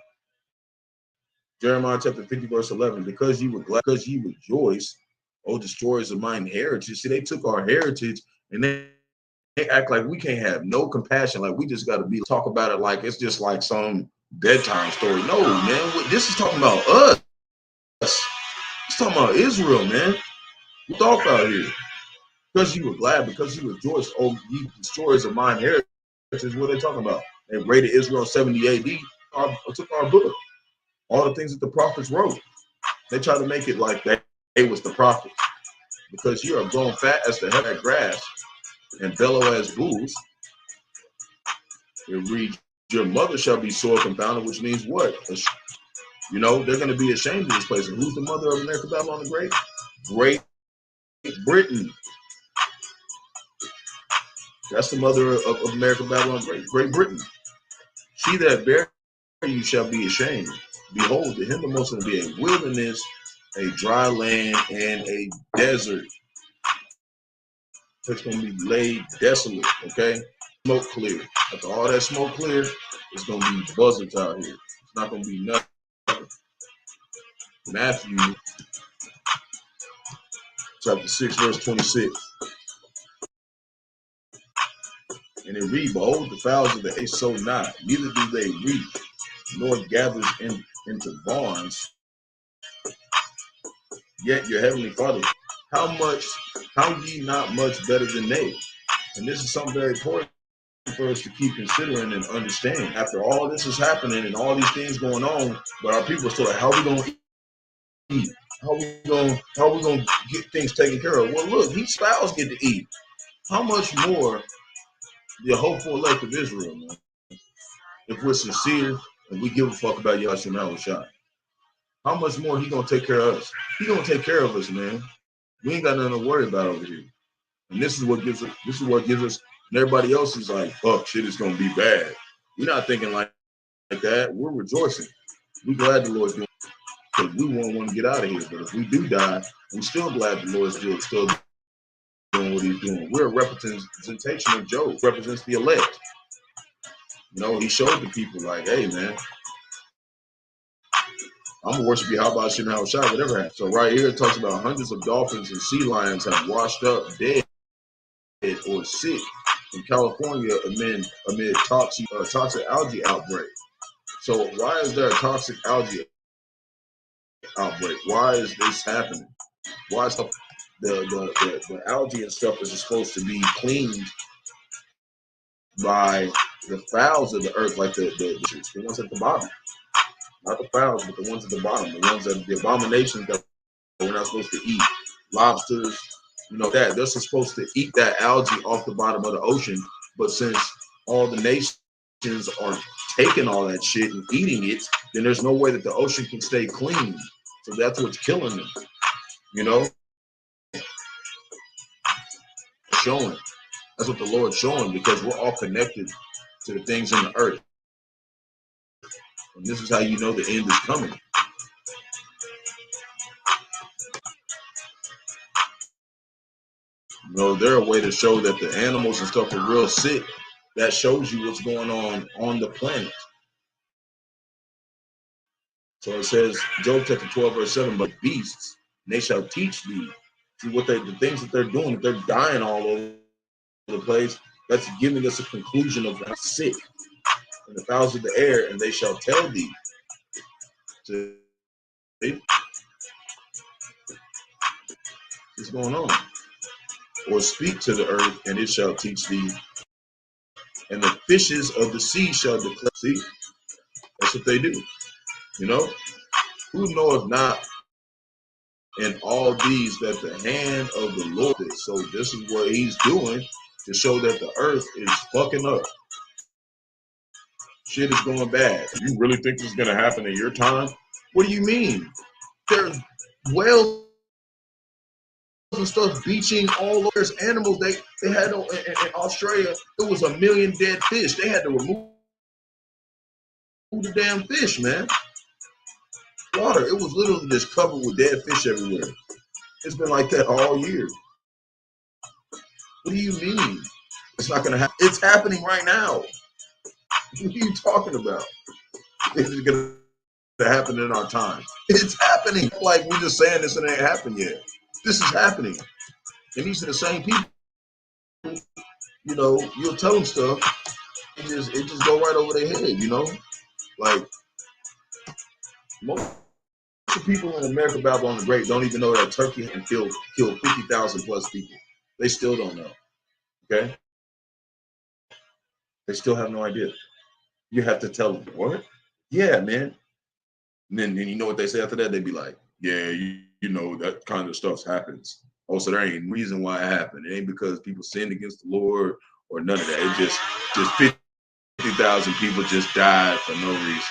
Jeremiah chapter 50, verse 11, because ye were glad, because ye rejoice, O destroyers of mine heritage. See, they took our heritage and they act like we can't have no compassion. Like we just got to talk about it like it's just like some bedtime story. No, man, this is talking about us. It's talking about Israel, man. We talk out here. Because you were glad, because you rejoiced, oh, ye destroyers of mine heritage. Is what they're talking about. They raided Israel in 70 AD, took our book. All the things that the prophets wrote. They try to make it like they was the prophets. Because you are grown fat as the head grass and bellow as bulls. It reads, your mother shall be sore confounded, which means what? You know, they're going to be ashamed of this place. And who's the mother of America, Babylon the Great? Great Britain. That's the mother of America, Babylon the Great. Great Britain. She that bare you shall be ashamed. Behold, to him the most will be a wilderness, a dry land, and a desert. It's going to be laid desolate, okay? Smoke clear. After all that smoke clear, it's going to be buzzards out here. It's not going to be nothing. Matthew chapter 6, verse 26. And it reads, behold, the fowls of the air sow not, neither do they reap, nor gathers into barns. Yet your heavenly Father, how ye not much better than they? And this is something very important for us to keep considering and understand. After all this is happening and all these things going on, but our people are still like, how are we going to eat? How are we going to get things taken care of? Well, look, these fowls get to eat. How much more the hopeful elect of Israel, man? If we're sincere and we give a fuck about Yahawashi, how much more he gonna take care of us? He gonna take care of us, man. We ain't got nothing to worry about over here. And this is what gives us. And everybody else is like, fuck, shit is gonna be bad. We're not thinking like that. We're rejoicing. We're glad the Lord's doing it, because we won't want to get out of here. But if we do die, we're still glad the Lord's still doing what he's doing. We're a representation of Job, represents the elect. You know, he showed the people like, hey, man, I'm gonna worship Yahawashi, whatever happens. So right here it talks about hundreds of dolphins and sea lions have washed up dead or sick in California amid toxic algae outbreak. So why is there a toxic algae outbreak? Why is this happening? Why is the algae and stuff is supposed to be cleaned by the fowls of the earth, like the ones at the bottom, not the fowls, but the ones at the bottom, the ones that the abominations that we're not supposed to eat, lobsters, that they're supposed to eat that algae off the bottom of the ocean. But since all the nations are taking all that shit and eating it, then there's no way that the ocean can stay clean. So that's what's killing them. Showing. That's what the Lord's showing, because we're all connected to the things in the earth. And this is how you know the end is coming. They're a way to show that the animals and stuff are real sick. That shows you what's going on the planet. So it says, Job chapter 12, verse 7, but beasts, they shall teach thee. See what the things that they're doing, they're dying all over the place. That's giving us a conclusion of how sick. And the fowls of the air, and they shall tell thee. See? What's going on? Or speak to the earth, and it shall teach thee. And the fishes of the sea shall declare. See? That's what they do. Who knoweth not in all these that the hand of the Lord is? So this is what he's doing to show that the earth is fucking up. Shit is going bad. You really think this is going to happen in your time? What do you mean? There's whales and stuff beaching all over. There's animals. They had in Australia, it was 1 million dead fish. They had to remove the damn fish, man. Water. It was literally just covered with dead fish everywhere. It's been like that all year. What do you mean? It's not going to happen. It's happening right now. What are you talking about? It's going to happen in our time. It's happening. Like we're just saying this and it ain't happened yet. This is happening. And these are the same people. You'll tell them stuff. It just go right over their head, Like most people in America, Babylon the Great, don't even know that Turkey can kill 50,000 plus people. They still don't know. Okay? They still have no idea. You have to tell them, what? Yeah, man. And then you know what they say after that? They'd be like, yeah, that kind of stuff happens. Oh, so there ain't reason why it happened. It ain't because people sinned against the Lord or none of that. It just 50,000 people just died for no reason.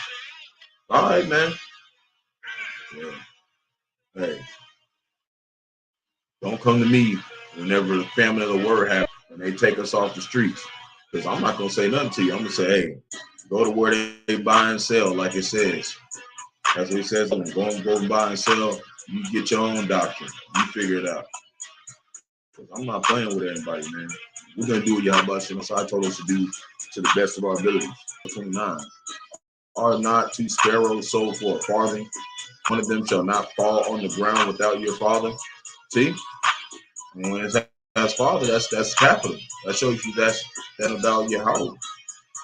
All right, man. Yeah. Hey, don't come to me whenever the family of the word happens and they take us off the streets. Because I'm not going to say nothing to you. I'm going to say, hey, go to where they buy and sell, like it says. That's what he says. I'm going to go buy and sell. You get your own doctrine. You figure it out. I'm not playing with anybody, man. We're going to do what Yahawashi Messiah told us to do to the best of our abilities. 29. Are not 2 sparrows sold for a farthing? One of them shall not fall on the ground without your father. See? And when it says father, that's capital. That shows you that about Yahawah.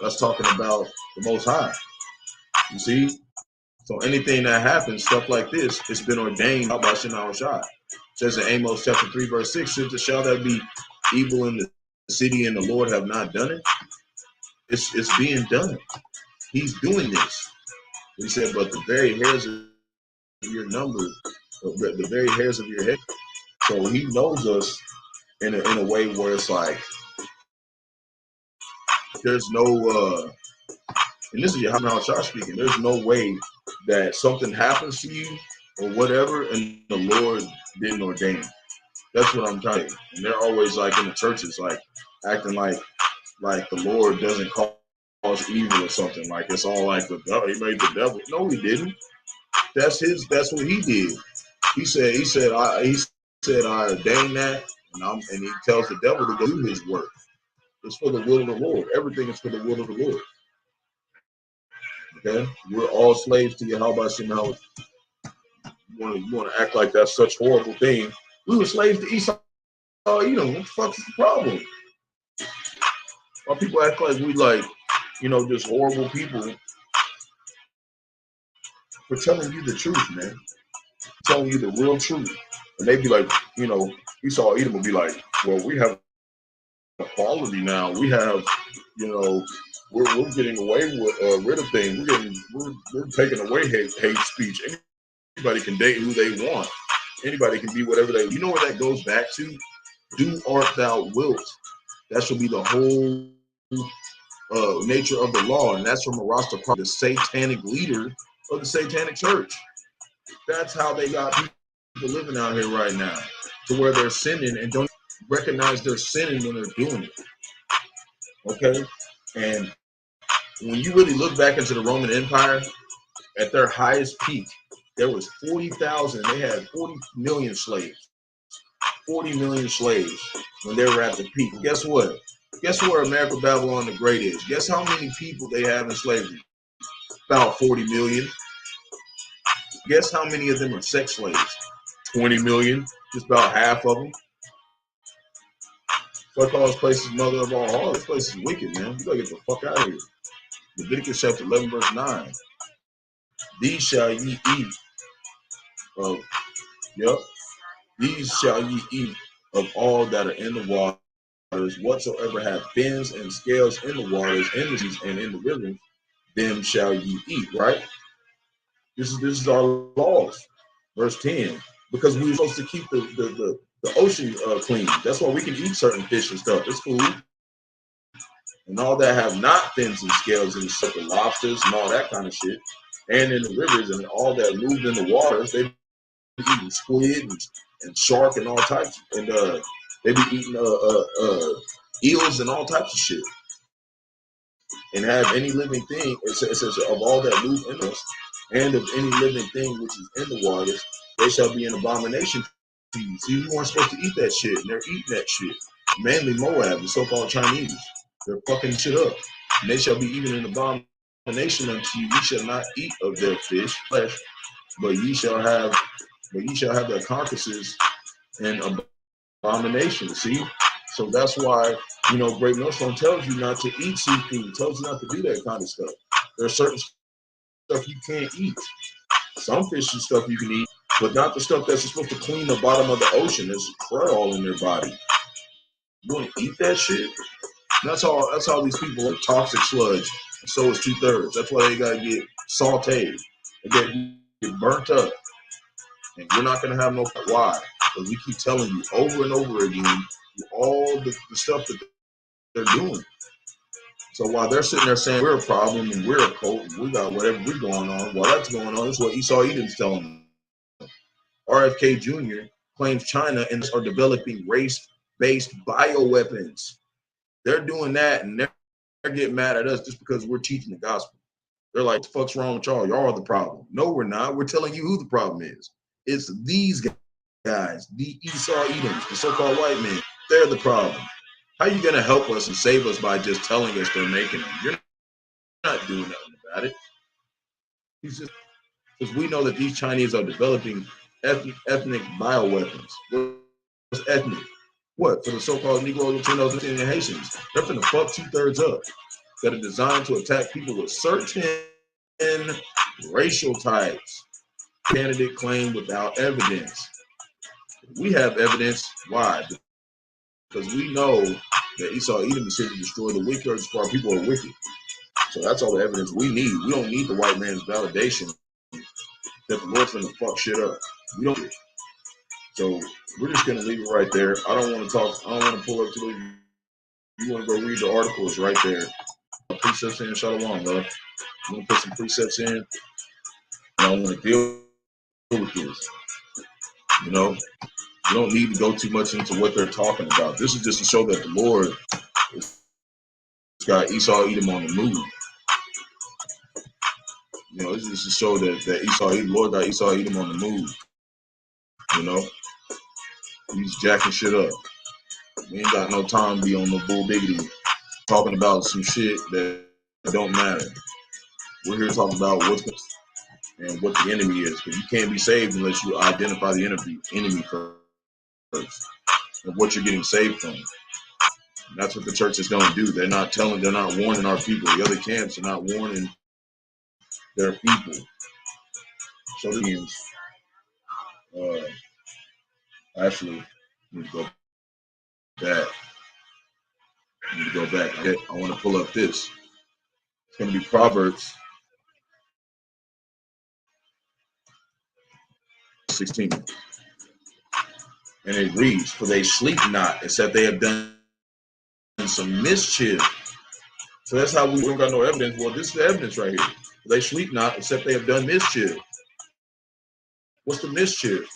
That's talking about the Most High. You see? So anything that happens, stuff like this, it's been ordained by Rawchaa. It says in Amos chapter 3, verse 6, shall there be evil in the city and the Lord have not done it? It's being done. He's doing this. He said, but the very hairs of your number, the very hairs of your head. So he knows us in a way where it's like there's no and this is Rawchaa speaking, there's no way that something happens to you or whatever and the Lord didn't ordain it. That's what I'm trying to. And they're always like in the churches, like acting like the Lord doesn't cause evil or something. Like it's all like the devil. He made the devil. No, he didn't. That's what he did. He said I ordained that, and he tells the devil to go do his work. It's for the will of the Lord. Everything is for the will of the Lord. Okay? We're all slaves to Yahawashi. You want to act like that's such a horrible thing. We were slaves to Esau. What the fuck is the problem? Why people act like we like, just horrible people for telling you the truth, man. Telling you the real truth. And they be like, Esau Edom will be like, well, we have equality now. We have, we're getting away with rid of things. We're taking away hate speech. Anybody can date who they want. Anybody can be whatever they. You know where that goes back to? Do art thou wilt. That should be the whole nature of the law, and that's from a roster, the satanic leader of the satanic church. That's how they got people living out here right now, to where they're sinning and don't recognize they're sinning when they're doing it. Okay, and when you really look back into the Roman Empire, at their highest peak, there was 40,000. They had 40 million slaves. 40 million slaves when they were at the peak. Guess what? Guess where America Babylon the Great is? Guess how many people they have in slavery? About 40 million. Guess how many of them are sex slaves? 20 million. Just about half of them. So I call this place mother of all harlots. This place is wicked, man. You gotta get the fuck out of here. Leviticus chapter 11, verse 9. These shall ye eat of, these shall ye eat of all that are in the waters, whatsoever have fins and scales in the waters, in the seas, and in the rivers, them shall ye eat, right? This is our laws. Verse 10. Because we're supposed to keep the ocean clean. That's why we can eat certain fish and stuff. It's food. And all that have not fins and scales and stuff, the lobsters and all that kind of shit. And in the rivers and all that moved in the waters, they be eating squid and shark and all types. And they be eating eels and all types of shit. And have any living thing, it says of all that move in us, and of any living thing which is in the waters, they shall be an abomination to you. See, you weren't supposed to eat that shit, and they're eating that shit. Mainly Moab, the so-called Chinese. They're fucking shit up. And they shall be even an abomination unto you. Ye shall not eat of their flesh, but ye shall have their carcasses and abomination. See? So that's why, Great Millstone tells you not to eat seafood, tells you not to do that kind of stuff. There's certain stuff you can't eat. Some fish and stuff you can eat, but not the stuff that's supposed to clean the bottom of the ocean. There's crud all in their body. You want to eat that shit? That's how these people are toxic sludge. So is 2/3. That's why they gotta get sauteed. They get burnt up. And you're not gonna have no why. Because we keep telling you over and over again all the stuff that they're doing. So while they're sitting there saying we're a problem and we're a cult and we got whatever we're going on, while that's going on, that's what Esau Edom's telling them. RFK Jr. claims China and are developing race-based bioweapons. They're doing that and they're getting mad at us just because we're teaching the gospel. They're like, what the fuck's wrong with y'all? Y'all are the problem. No, we're not. We're telling you who the problem is. It's these guys, the Esau Edoms, the so-called white men. They're the problem. How are you going to help us and save us by just telling us they're making them? You're not doing nothing about it. Because we know that these Chinese are developing ethnic bioweapons. What's ethnic? What? For the so-called Negro, Latinos, and Haitians. They're finna fuck 2/3 up. That are designed to attack people with certain racial types. Candidate claim without evidence. We have evidence. Why? Because we know that Esau Edom is here to destroy the wicked, or our people are wicked. So that's all the evidence we need. We don't need the white man's validation that the Lord's gonna fuck shit up. We don't. So we're just gonna leave it right there. I don't want to talk. I don't want to pull up to the. You want to go read the article? It's right there. Precepts in Shalom, love. I'm gonna put some precepts in, and I want to deal with this. You don't need to go too much into what they're talking about. This is just to show that the Lord has got Esau Edom on the move. This is to show that Esau Edom, Lord got Esau Edom on the move. He's jacking shit up. We ain't got no time to be on no bull diggity talking about some shit that don't matter. We're here talking about what's and what the enemy is. Because you can't be saved unless you identify the enemy first, of what you're getting saved from. And that's what the churches don't do. They're not warning our people. The other camps are not warning their people. So the means, actually, let me go back. I want to pull up this. It's going to be Proverbs 16. And it reads, "For they sleep not, except they have done some mischief." So that's how we don't got no evidence. Well, this is the evidence right here. They sleep not, except they have done mischief. What's the mischief?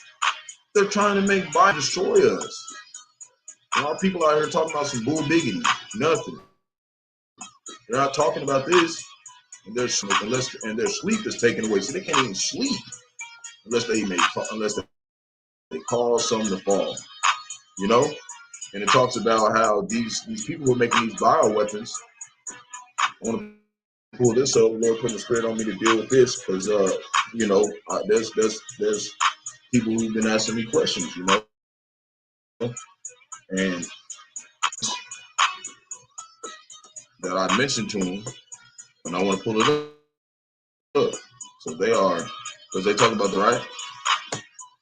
They're trying to make Bible destroy us. And our people out here talking about some bull biggity. Nothing. They're not talking about this. And their sleep is taken away. So they can't even sleep unless they cause something to fall. You know? And it talks about how these people who are making these bioweapons. I want to pull this up. The Lord put the spirit on me to deal with this because there's people who've been asking me questions, you know, and that I mentioned to them, and I want to pull it up. So they are, because they talk about the right.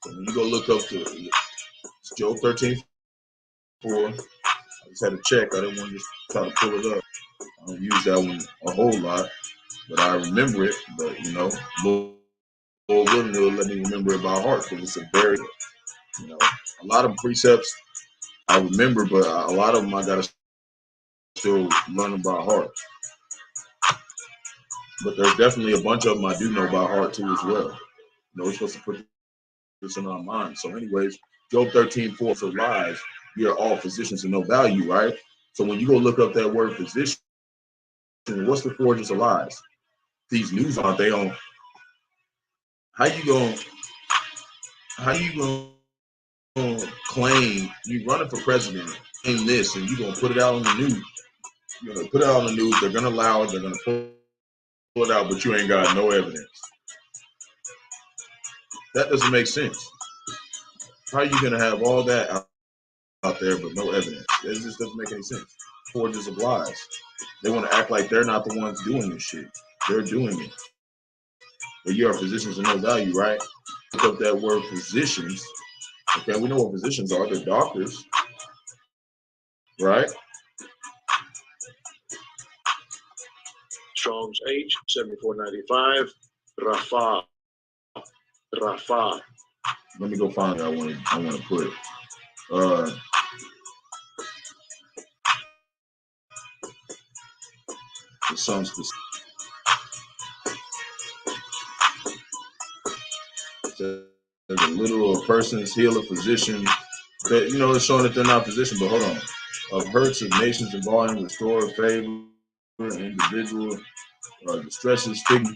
So when you go look up to Job 13:4, I just had to check. I didn't want to just try to pull it up. I don't use that one a whole lot, but I remember it. But you know, Lord willing, will let me remember it by heart because it's a very, you know, a lot of precepts I remember, but a lot of them I gotta still learn them by heart. But there's definitely a bunch of them I do know by heart too as well. You know, we're supposed to put this in our mind. So anyways, Job 13:4, for lies, we are all physicians of no value, right? So when you go look up that word physician, what's the forges of lies? These news aren't they on? How you gonna claim you running for president in this and you gonna put it out on the news? You're gonna put it out on the news, they're gonna allow it, they're gonna pull it out, but you ain't got no evidence. That doesn't make sense. How are you gonna have all that out there but no evidence? It just doesn't make any sense. Forges of lies. They want to act like they're not the ones doing this shit. They're doing it. But you are physicians of no value, right? Look up that word physicians. Okay, we know what physicians are. They're doctors, right? Strong's H 7495. Rafa. Let me go find it. I want to put it. Some specific. There's a literal person's heal a physician. That, you know, it's showing that they're not physician, but hold on. Of hurts of nations and volume, restore favor, individual, distresses, stigma.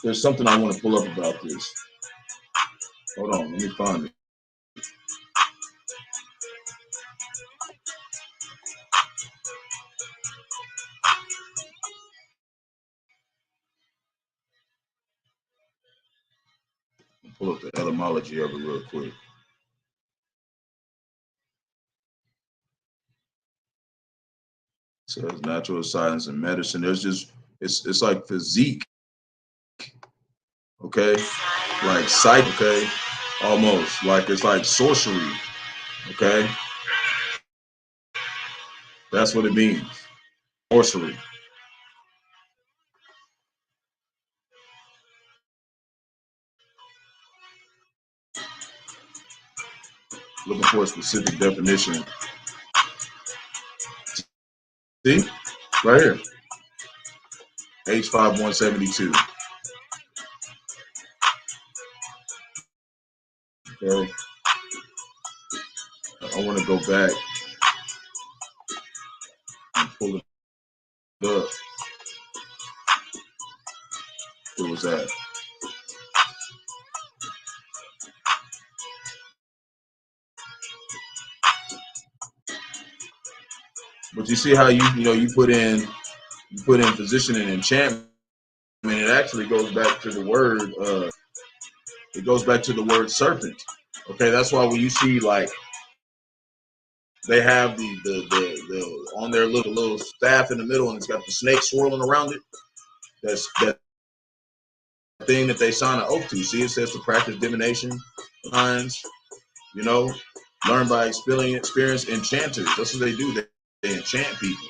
There's something I want to pull up about this. Hold on, let me find it. Pull up the etymology of it real quick. It says natural science and medicine. There's just it's like physique, okay, like psych, okay, almost like it's like sorcery, okay. That's what it means, sorcery. Looking for a specific definition. See, right here, H5172. Okay, I want to go back and pull it up. What was that? But you see how you put in physician and enchantment, mean, it actually goes back to the word. It goes back to the word serpent. Okay, that's why when you see like they have the on their little staff in the middle, and it's got the snake swirling around it. That's that thing that they sign an oath to. See, it says to practice divination, lines, you know, learn by experience. Enchanters. That's what they do. They enchant people.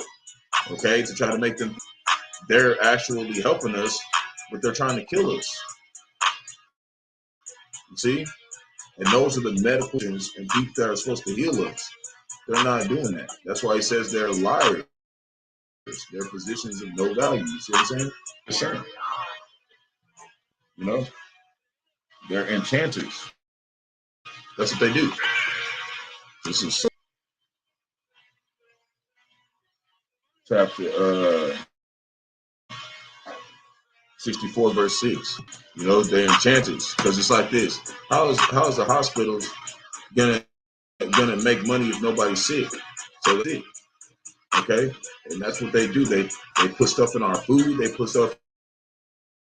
Okay, to try to make them. They're actually helping us, but they're trying to kill us. You see, and those are the medical things and people that are supposed to heal us. They're not doing that. That's why he says they're liars. They're physicians of no value. You see what I'm saying? The same. You know, they're enchanters. That's what they do. This is chapter 64, verse 6. You know, they're enchanters because it's like this. How is the hospitals gonna make money if nobody's sick? So that's it. Okay, and that's what they do. They put stuff in our food. They put stuff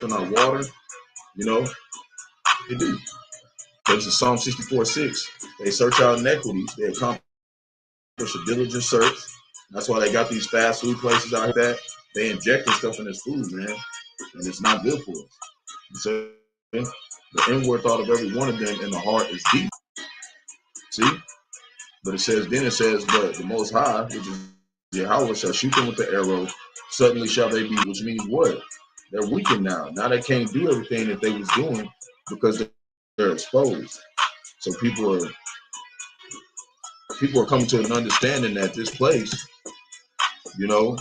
in our water. You know, they do. There's a Psalm 64:6. They search out iniquities. They accomplish a diligent search. That's why they got these fast food places out there. They injecting stuff in this food, man, and it's not good for us. So the inward thought of every one of them in the heart is deep. See, but it says, but the Most High, which is Yahawah, shall shoot them with the arrow. Suddenly shall they be, which means what? They're weakened now. Now they can't do everything that they was doing because they're exposed. So people are coming to an understanding that this place, you know,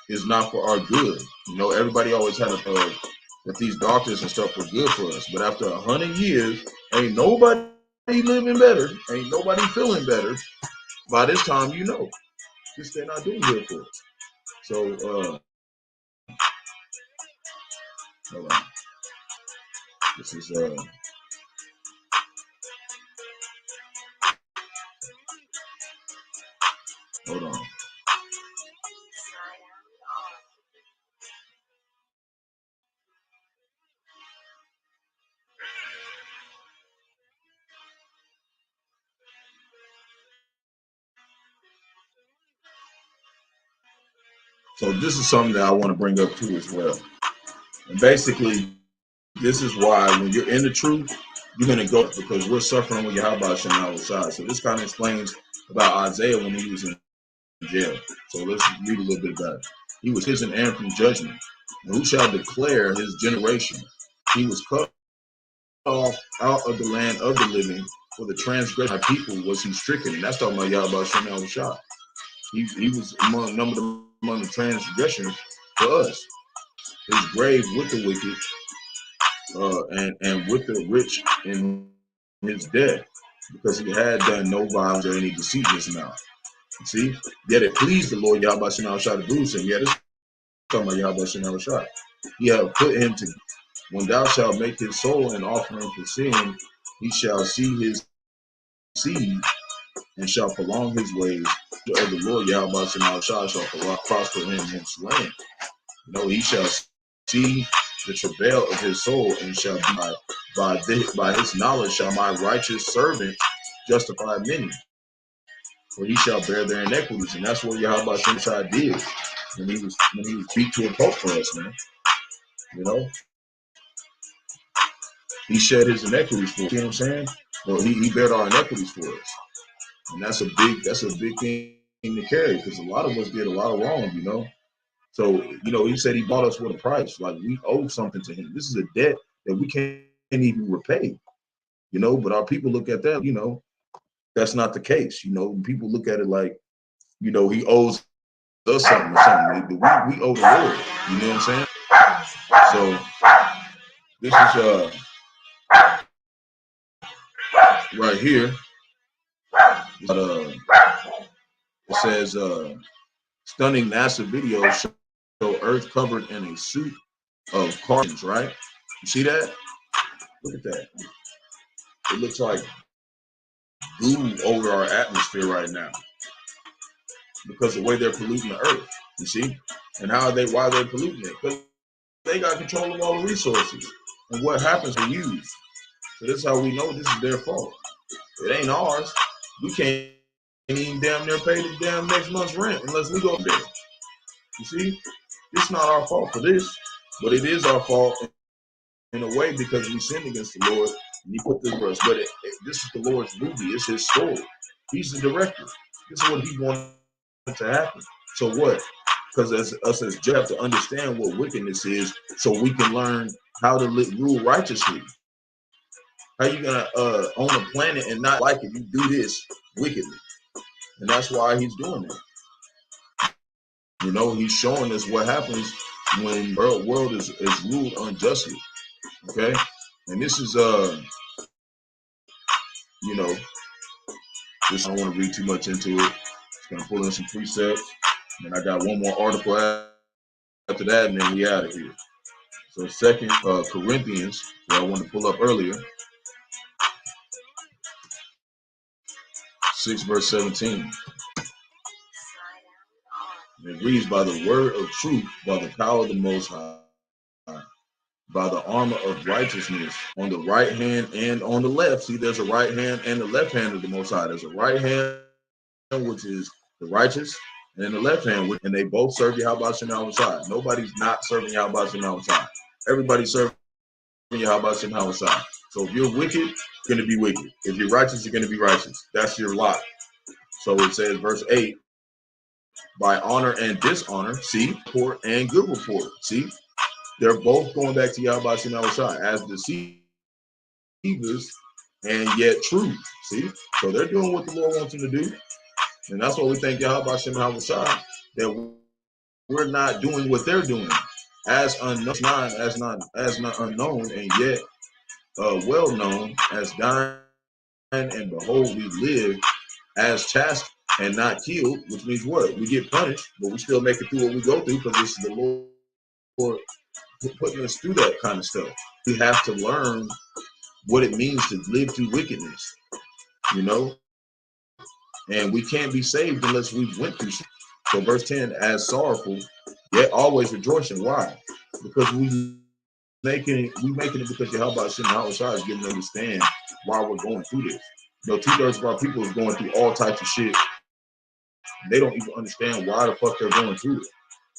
is not for our good. You know, everybody always had that these doctors and stuff were good for us, but after 100 years, ain't nobody living better, ain't nobody feeling better. By this time, you know, just they're not doing good for us. So, hold on. This is hold on. So this is something that I want to bring up too as well. And basically, this is why when you're in the truth, you're gonna go because we're suffering with Yahawashi on our side. So this kind of explains about Isaiah when he was in jail. So let's read a little bit about it. He was hidden and from judgment. And who shall declare his generation? He was cut off out of the land of the living. For the transgression of people was he stricken. And that's talking about Yahawashi. He was numbered among the transgressions for us. His grave with the wicked, and with the rich in his death, because he had done no violence or any deceit in his mouth. You see, yet it pleased the Lord Yahawashi to bruise him. Yet it's talking about Yahawashi. He had put him to. When thou shalt make his soul an offering for sin, he shall see his seed and shall prolong his ways. Of the Lord Yahawashi shall prosper in his land. You know, he shall see the travail of his soul, and shall be by his knowledge shall my righteous servant justify many, for he shall bear their iniquities. And that's what Yahawashi did when he was beat to a pulp for us, man. You know, he shed his iniquities for us. You know what I'm saying? Well, he bared our iniquities for us, and that's a big thing to carry, because a lot of us did a lot of wrong, you know. So, you know, he said he bought us with a price. Like, we owe something to him. This is a debt that we can't even repay, you know. But our people look at that, you know, that's not the case. You know, people look at it like, you know, he owes us something or something. We owe the Lord. You know what I'm saying? So this is right here. It says stunning NASA video show Earth covered in a suit of carbons, right? You see that? Look at that. It looks like goo over our atmosphere right now because of the way they're polluting the earth. You see? And why are they polluting it? Because they got control of all the resources and what happens to use. So this is how we know this is their fault. It ain't ours. We can't even damn near pay the damn next month's rent unless we go there. You see, it's not our fault for this, but it is our fault in a way because we sinned against the Lord and He put this for us. But this is the Lord's movie. It's His story. He's the director. This is what He wanted to happen. So what? Because as Jews have to understand what wickedness is, so we can learn how to rule righteously. How you gonna own a planet and not like it? You do this wickedly, and that's why He's doing it. You know, He's showing us what happens when the world is ruled unjustly. Okay, and this is you know, this I don't want to read too much into it. It's gonna pull in some precepts, and I got one more article after that, and then we out of here. So 2 Corinthians, that I wanted to pull up earlier, 6 verse 17. It reads, by the word of truth, by the power of the Most High, by the armor of righteousness, on the right hand and on the left. See, there's a right hand and the left hand of the Most High. There's a right hand, which is the righteous, and then the left hand, and they both serve Yahawashi. Nobody's not serving Yahawashi. Everybody's serving Yahawashi. So if you're wicked, you're going to be wicked. If you're righteous, you're going to be righteous. That's your lot. So it says, verse 8, by honor and dishonor, see, report and good report. See, they're both going back to Yahawashi as deceivers and yet true. See, so they're doing what the Lord wants them to do. And that's why we thank Yahawashi that we're not doing what they're doing. As unknown, as not unknown, and yet well known, as dying, and behold, we live as chaste and not killed, which means what? We get punished, but we still make it through what we go through because this is the Lord putting us through that kind of stuff. We have to learn what it means to live through wickedness, you know? And we can't be saved unless we've went through something. So verse 10, as sorrowful, yet always rejoicing. Why? Because we making it because Yahawashi is giving them to understand why we're going through this. You know, 2/3 of our people is going through all types of shit. They don't even understand why the fuck they're going through it.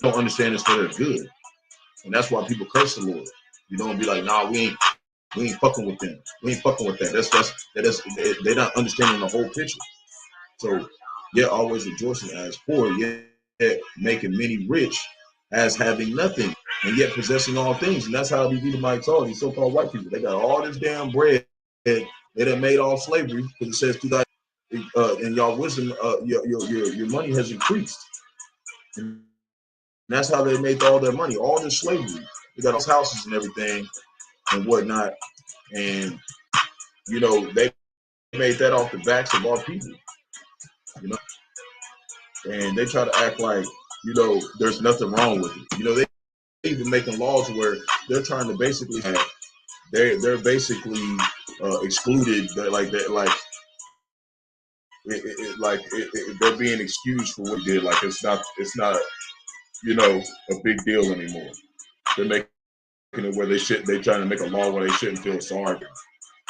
They don't understand it's for their good. And that's why people curse the Lord. You know, and be like, nah, we ain't fucking with them. We ain't fucking with that. They're not understanding the whole picture. So, yet always rejoicing as poor, yet making many rich as having nothing, and yet possessing all things. And that's how these Edomites are, these so-called white people. They got all this damn bread. They done made all slavery because it says through that, in y'all wisdom, your money has increased. And that's how they made all their money, all this slavery. They got all houses and everything and whatnot. And, you know, they made that off the backs of our people. You know, and they try to act like, you know, there's nothing wrong with it. You know, they even making laws where they're trying to basically have, they're basically excluded, like that, they're being excused for what they did. Like it's not, you know, a big deal anymore. They're making it where they trying to make a law where they shouldn't feel sorry.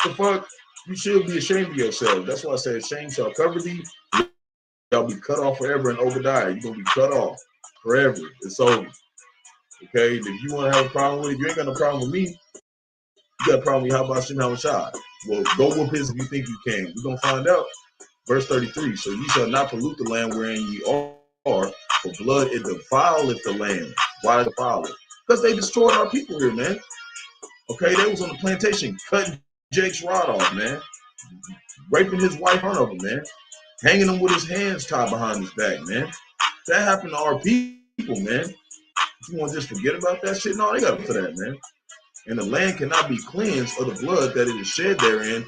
The fuck, you should be ashamed of yourself. That's why I said shame shall cover thee. Y'all be cut off forever in Obadiah. You're gonna be cut off forever. It's over. Okay, if you want to have a problem with it, you ain't got no problem with me. You got a problem with Yahawashi. Well, go whoop his if you think you can. We're gonna find out. Verse 33. So ye shall not pollute the land wherein ye are, for blood it defileth the land. Why defile it? Because they destroyed our people here, man. Okay, they was on the plantation cutting Jake's rod off, man. Raping his wife in front of him, man. Hanging him with his hands tied behind his back, man. That happened to our people, man. You want to just forget about that shit? No, they got for that, man. And the land cannot be cleansed of the blood that it is shed therein,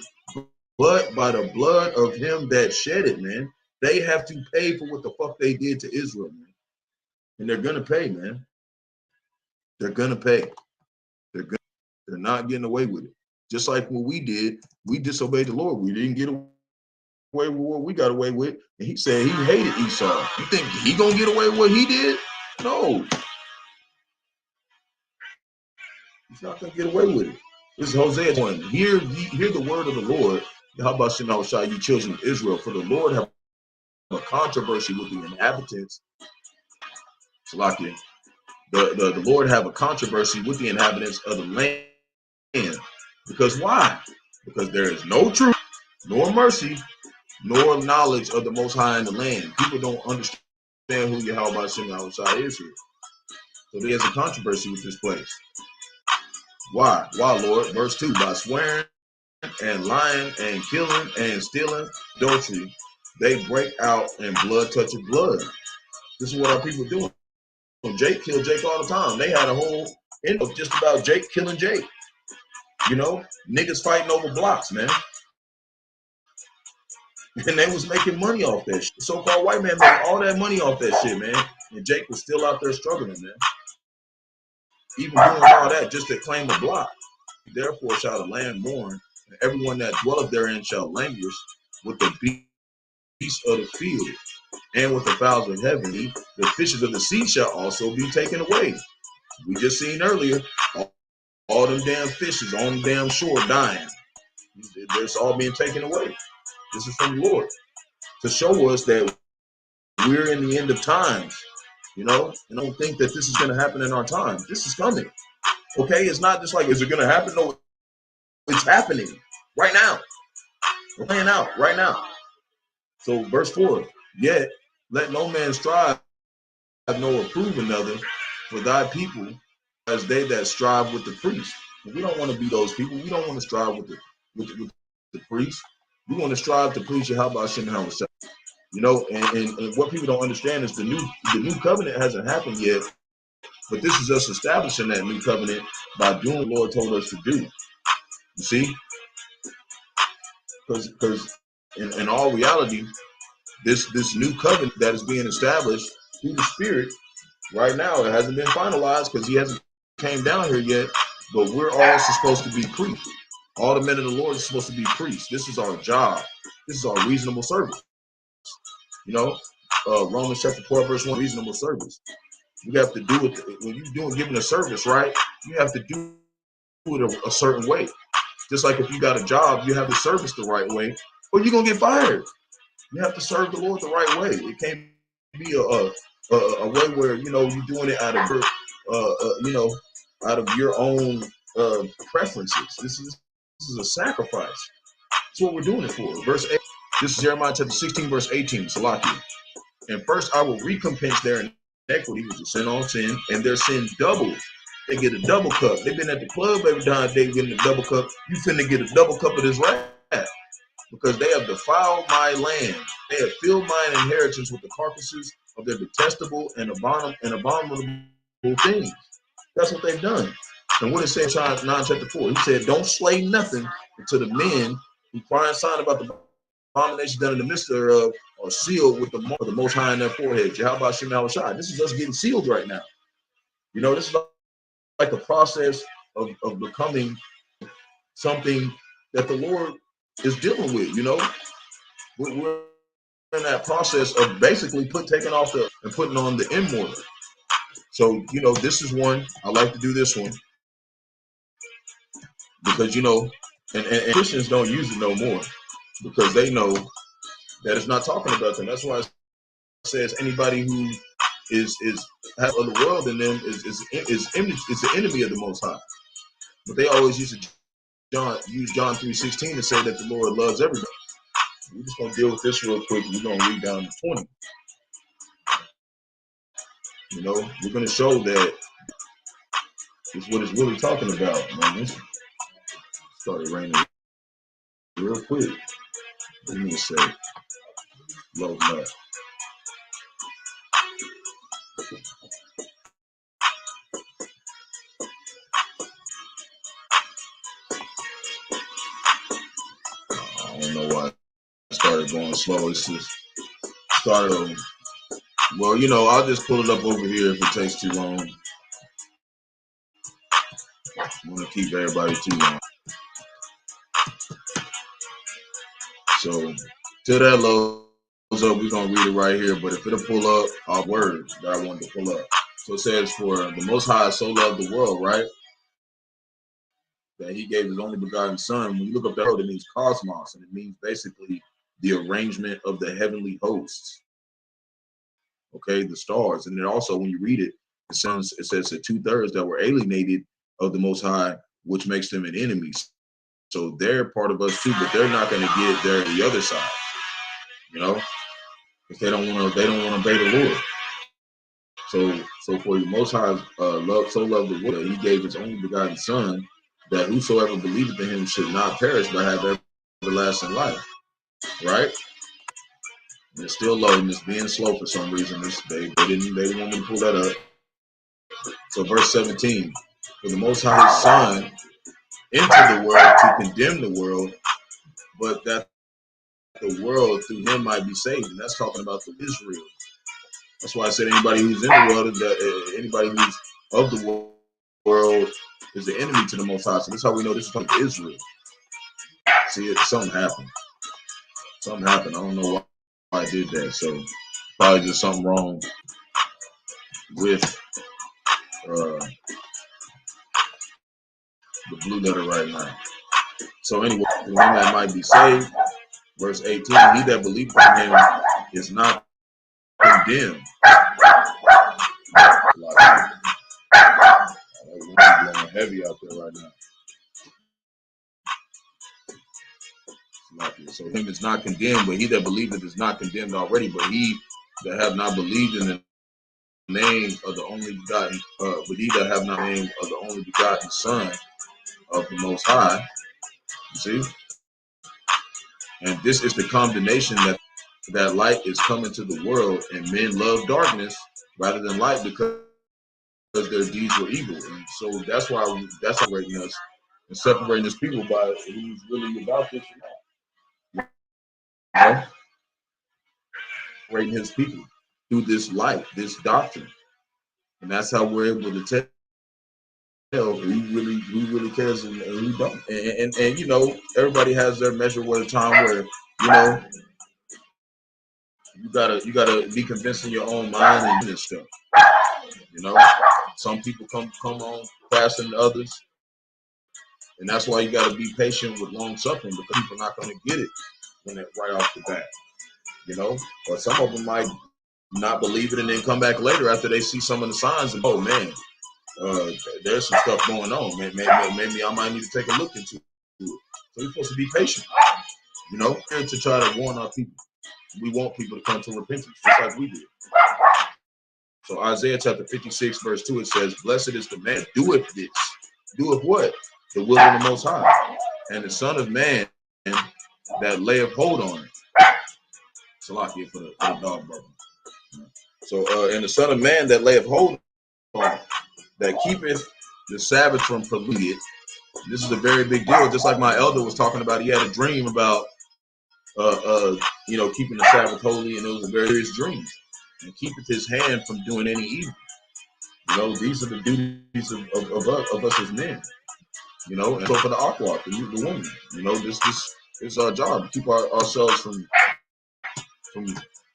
but by the blood of him that shed it, man. They have to pay for what the fuck they did to Israel, man. And they're gonna pay, man. They're gonna pay. They're not getting away with it. Just like what we did, we disobeyed the Lord. We didn't get away with what we got away with. And he said he hated Esau. You think he gonna get away with what he did? No. He's not going to get away with it. This is Hosea 1. Hear the word of the Lord. Yahawashi, you children of Israel, for the Lord have a controversy with the inhabitants. Salakia. The Lord have a controversy with the inhabitants of the land. Because why? Because there is no truth, nor mercy, nor knowledge of the Most High in the land. People don't understand who Yahawashi is here. So there's a controversy with this place. Why? Why, Lord? Verse 2, by swearing and lying and killing and stealing, adultery, they break out and blood touching blood. This is what our people doing. Jake killed Jake all the time. They had a whole end of just about Jake killing Jake. You know, niggas fighting over blocks, man. And they was making money off that shit. So-called white man made all that money off that shit, man. And Jake was still out there struggling, man. Even doing all that just to claim a block. Therefore shall the land mourn, and everyone that dwelleth therein shall languish with the beasts of the field, and with the fowls of heaven. The fishes of the sea shall also be taken away. We just seen earlier, all them damn fishes on the damn shore dying. It's all being taken away. This is from the Lord to show us that we're in the end of times, you know, and don't think that this is going to happen in our time. This is coming. Okay, it's not just like, is it going to happen? No, it's happening right now. We're playing out right now. So verse 4, yet let no man strive nor approve another for thy people as they that strive with the priest. We don't want to be those people. We don't want to strive with the priest. We want to strive to please Yahawashi and Yahawashi. You know, and what people don't understand is the new covenant hasn't happened yet, but this is us establishing that new covenant by doing what the Lord told us to do. You see? Because in all reality, this new covenant that is being established through the Spirit right now, it hasn't been finalized because he hasn't came down here yet, but we're all supposed to be priests. All the men of the Lord are supposed to be priests. This is our job. This is our reasonable service. You know, Romans chapter 4, verse 1, reasonable service. You have to do it when you're giving a service, right? You have to do it a certain way. Just like if you got a job, you have to service the right way, or you're gonna get fired. You have to serve the Lord the right way. It can't be a way where, you know, you're doing it out of your, you know, out of your own preferences. This is a sacrifice. That's what we're doing it for. Verse 8. This is Jeremiah chapter 16, verse 18. Salaki. And first I will recompense their iniquity, which is sin on sin, and their sin doubles. They get a double cup. They've been at the club every time they get a double cup. You finna get a double cup of this wrath, because they have defiled my land. They have filled mine inheritance with the carcasses of their detestable and abominable things. That's what they've done. And what it says in John 9 chapter 4, he said, don't slay nothing until the men who cry and sign about the abomination done in the midst thereof are sealed with the mark of the Most High in their foreheads. Yahawashi Yahawashi. This is us getting sealed right now. You know, this is like a process of becoming something that the Lord is dealing with. You know, we're in that process of basically taking off and putting on the immortal. So, you know, this is one. I like to do this one because, you know, and Christians don't use it no more because they know that it's not talking about them. That's why it says anybody who is has of the world in them is the enemy of the Most High. But they always use John 3:16 to say that the Lord loves everybody. We're just gonna deal with this real quick. We're gonna read down to 20. You know, we're gonna show that it's what it's really talking about, man. It started raining real quick. Give me a sec. Loading up. I don't know why it started going slow. It's just started. Well, you know, I'll just pull it up over here if it takes too long. I want to keep everybody too long. So till that loads up, we're gonna read it right here. But if it'll pull up our words that I wanted to pull up. So it says, for the Most High so loved the world, right? that he gave his only begotten son. When you look up that word, it means cosmos, and it means basically the arrangement of the heavenly hosts. Okay, the stars. And then also when you read it, it says that 2/3 that were alienated of the Most High, which makes them an enemy. So they're part of us too, but they're not going to get there the other side, you know, because they don't want to obey the Lord. So for the Most High loved the world, he gave his only begotten son, that whosoever believeth in him should not perish but have everlasting life. Right? And it's still loading. It's being slow for some reason. They didn't want me to pull that up. So verse 17, for the Most High his son entered the world to condemn the world, but that the world through him might be saved. And that's talking about the Israel. That's why I said anybody who's in the world, anybody who's of the world is the enemy to the Most High. So that's how we know this is talking about Israel. See, something happened. Something happened. I don't know why I did that. So probably just something wrong with the blue letter right now. So anyway, the one that might be saved, verse 18, he that believeth in him is not condemned. That blowing heavy out there right now. So him is not condemned, but he that believeth is not condemned already. But he that have not believed in the name of the only begotten, but he that have not named of the only begotten Son of the Most High. You see, and this is the condemnation that light is coming to the world, and men love darkness rather than light because their deeds were evil. And so that's why separating us and separating us people by who's really about this. You know? Separating his people through this light, this doctrine, and that's how we're able to tell who really cares and who don't. And you know, everybody has their measure of time where you gotta be convincing your own mind and this stuff. You know, some people come on faster than others, and that's why you gotta be patient with long suffering, because people are not gonna get it right off the bat. You know, or some of them might not believe it and then come back later after they see some of the signs and oh man, there's some stuff going on. Maybe I might need to take a look into it. So we're supposed to be patient, you know, and to try to warn our people. We want people to come to repentance, just like we did. So Isaiah chapter 56, verse 2, it says, blessed is the man doeth this. Doeth what? The will of the Most High. And the Son of Man that layeth hold on it. Salakia for the dog brother. So, and the Son of Man that layeth hold on it, that keepeth the Sabbath from polluted. This is a very big deal. Just like my elder was talking about, he had a dream about, keeping the Sabbath holy, and it was a very serious dream. And keepeth his hand from doing any evil. You know, these are the duties of us as men. You know, and so for the aqua, the woman, you know, this is our job to keep ourselves from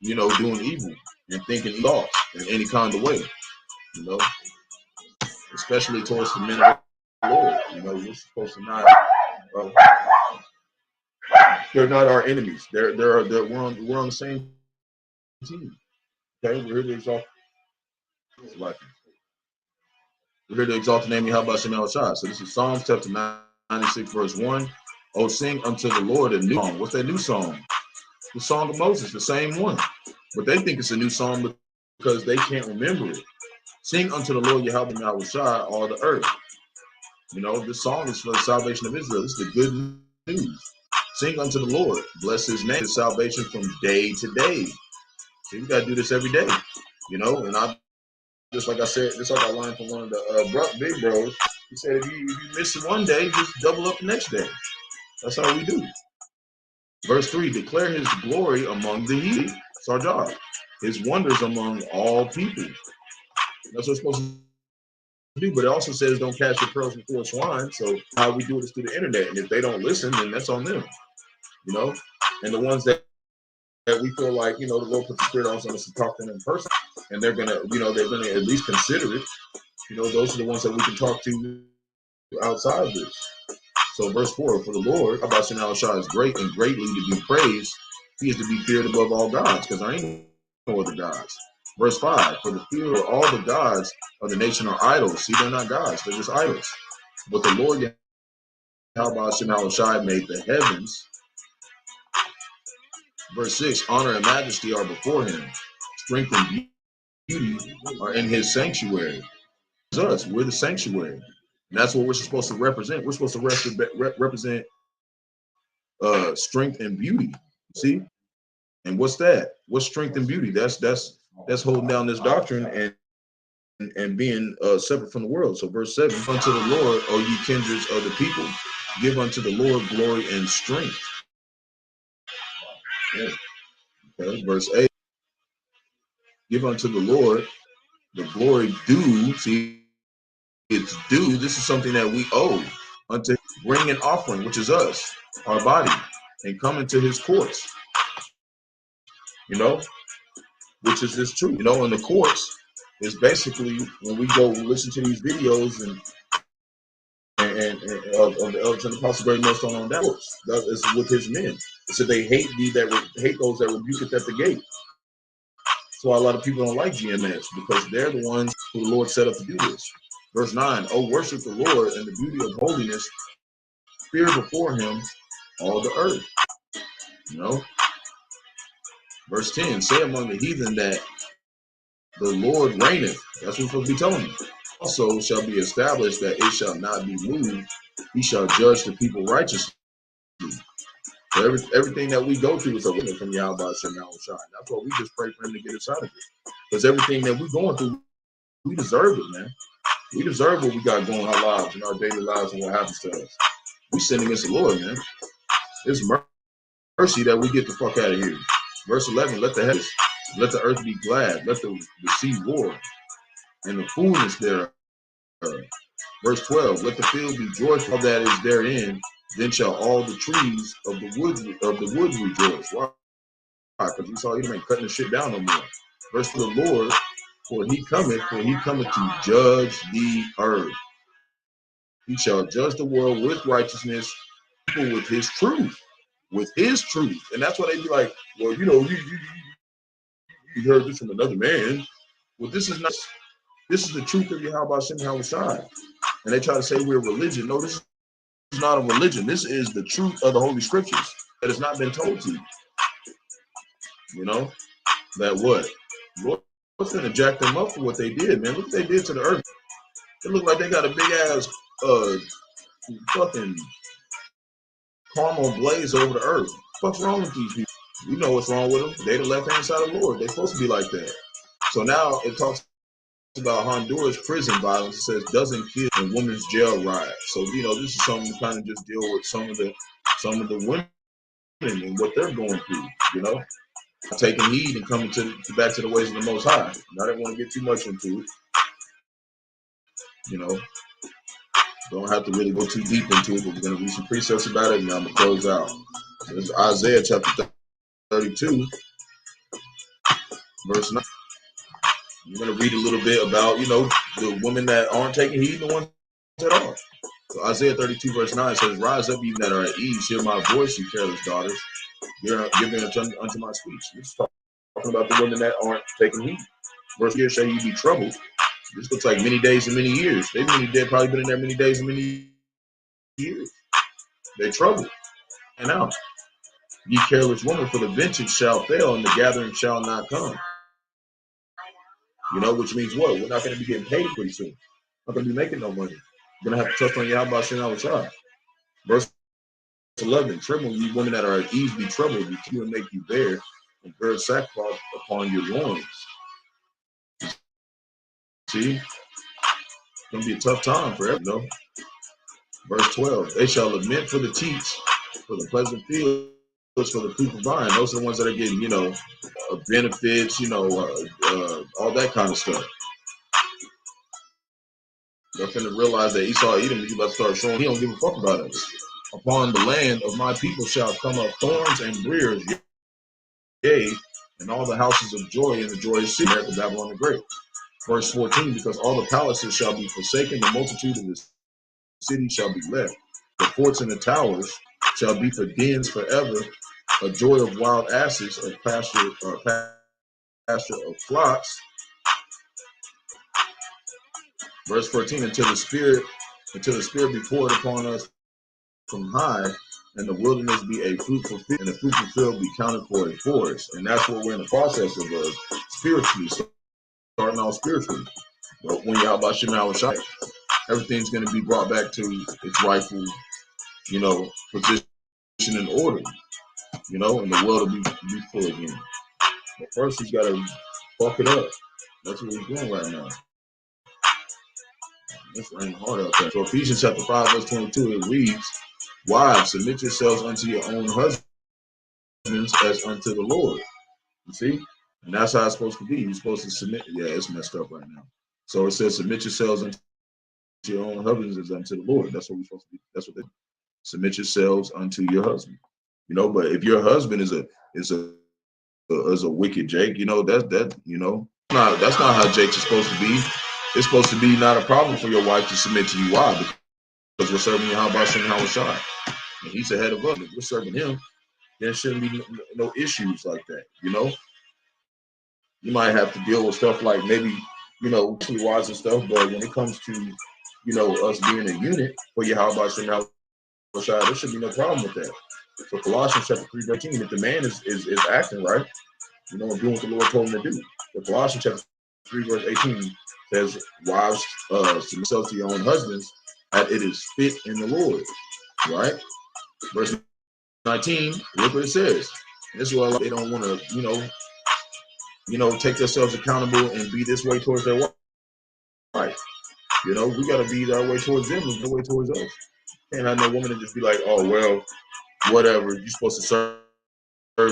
doing evil and thinking thoughts in any kind of way. You know, especially towards the men of the Lord. You know, we're supposed to not. They're not our enemies. We're on the same team. Okay, we're here to exalt. We're here to exalt the name of Yahawashi. So this is Psalms chapter 96, verse 1. Oh, sing unto the Lord a new song. What's that new song? The Song of Moses, the same one. But they think it's a new song because they can't remember it. Sing unto the Lord Yahawashi, all the earth. You know, this song is for the salvation of Israel. This is the good news. Sing unto the Lord. Bless his name. His salvation from day to day. So you got to do this every day. You know, and just like I said, just like I learned from one of the big bros, he said if you miss it one day, just double up the next day. That's how we do. Verse 3, declare his glory among the heathen. It's our job. His wonders among all people. That's what we're supposed to do. But it also says don't cast your pearls before swine. So how we do it is through the internet. And if they don't listen, then that's on them. You know? And the ones that we feel like, the Lord put the Spirit on us to talk to them in person. And they're gonna at least consider it. You know, those are the ones that we can talk to outside of this. So verse 4, for the Lord, Rawchaa is great and greatly to be praised. He is to be feared above all gods, because there ain't no other gods. Verse 5, for the fear of all the gods of the nation are idols. See, they're not gods, they're just idols. But the Lord, Rawchaa, made the heavens. Verse 6, honor and majesty are before him. Strength and beauty are in his sanctuary. It's us, we're the sanctuary. And that's what we're supposed to represent. We're supposed to represent strength and beauty. See? And what's that? What's strength and beauty? That's holding down this doctrine and being separate from the world. So verse 7, unto the Lord, O ye kindreds of the people, give unto the Lord glory and strength. Yeah. Okay. Verse 8, give unto the Lord the glory due. See, it's due. This is something that we owe unto. Bring an offering, which is us, our body, and come into his courts. You know, which is this truth. You know, in the courts is basically when we go listen to these videos and of the elders and the apostles, great millstone on that course. That is with his men. It said they hate hate those that rebuke it at the gate. That's why a lot of people don't like GMS, because they're the ones who the Lord set up to do this. Verse 9, oh, worship the Lord in the beauty of holiness, fear before him all the earth. You know? Verse 10, say among the heathen that the Lord reigneth. That's what we're supposed to be telling you. Also shall be established that it shall not be moved. He shall judge the people righteously. So everything that we go through is a witness from Yahawah. That's why we just pray for him to get us out of it. Because everything that we're going through, we deserve it, man. We deserve what we got going in our lives, in our daily lives, and what happens to us. We sin against the Lord, man. It's mercy that we get the fuck out of here. Verse 11, let the earth be glad, let the sea roar, and the fullness thereof. Verse 12, let the field be joyful that is therein, then shall all the trees of the wood rejoice. Why? Because we saw you ain't cutting the shit down no more. Verse for the Lord, for he cometh to judge the earth. He shall judge the world with righteousness, people with his truth. With his truth. And that's why they be like, well, you know, you heard this from another man. Well, this is the truth of Yahawah. And they try to say we're a religion. No, this is not a religion. This is the truth of the Holy Scriptures that has not been told to you. You know? That what? Lord's gonna jack them up for what they did, man. Look what they did to the earth. It looked like they got a big ass fucking caramel blaze over the earth. What's wrong with these people? You know what's wrong with them. They the left hand side of the Lord. They're supposed to be like that. So now it talks about Honduras prison violence. It says doesn't kill in women's jail riot. So you know this is something to kind of just deal with some of the women and what they're going through. You know, taking heed and coming back to the ways of the Most High. And I didn't want to get too much into it. You know, don't have to really go too deep into it, but we're going to read some precepts about it, and I'm going to close out. So this is Isaiah chapter 32, verse 9. We're going to read a little bit about, you know, the women that aren't taking heed and the ones that are. So Isaiah 32, verse 9 says, rise up, you that are at ease, hear my voice, you careless daughters. You're giving unto my speech. This is talking about the women that aren't taking heed. Verse here, shall you be troubled. This looks like many days and many years. They've probably been in there many days and many years. They're troubled. And now, ye careless woman, for the vintage shall fail and the gathering shall not come. You know, which means what? We're not going to be getting paid pretty soon. Not going to be making no money. We're going to have to trust on Yahawah. Verse 11, tremble, ye women that are at ease, be troubled, be and make you bear, and bear sackcloth upon your loins. See? It's going to be a tough time for everyone, you know? Verse 12, they shall lament for the teats, for the pleasant fields, for the fruit of vine. Those are the ones that are getting, you know, benefits, you know, all that kind of stuff. They're finna realize that Esau Edom, he's about to start showing he don't give a fuck about us. Upon the land of my people shall come up thorns and briars, yea, and all the houses of joy in the joyous city at the Babylon the Great. Verse 14, because all the palaces shall be forsaken, the multitude of the city shall be left. The forts and the towers shall be for dens forever, a joy of wild asses, of pasture of flocks. Verse 14, until the spirit be poured upon us from high, and the wilderness be a fruitful field, and the fruitful field be counted for a forest. And that's what we're in the process of spiritually, starting out spiritually. But when Bahasham Yahawashi, everything's going to be brought back to its rightful, position and order, and the world will be full again. But first, he's got to fuck it up. That's what he's doing right now. It's raining hard out there. So Ephesians chapter 5, verse 22, it reads, wives, submit yourselves unto your own husbands as unto the Lord. You see? And that's how it's supposed to be. You're supposed to submit. Yeah, it's messed up right now. So it says, submit yourselves unto your own husbands as unto the Lord. That's what we're supposed to be. That's what they do. Submit yourselves unto your husband. But if your husband is a wicked Jake, that's not how Jake's supposed to be. It's supposed to be not a problem for your wife to submit to you. Why? Because we're serving Bahasham Yahawashi. And he's ahead of us. If we're serving him, there shouldn't be no issues like that. You might have to deal with stuff like maybe, wise and stuff, but when it comes to, us being a unit for Bahasham Yahawashi, there should be no problem with that. So Colossians chapter 3, verse 18, if the man is acting right, doing what the Lord told him to do. But Colossians chapter 3, verse 18 says, wives, submit yourselves to your own husbands, that it is fit in the Lord. Right? Verse 19, look what it says. And this is why they don't want to, take themselves accountable and be this way towards their wife. Right. We got to be that way towards them and the way towards us. And I know women to just be like, oh, well, whatever, you're supposed to serve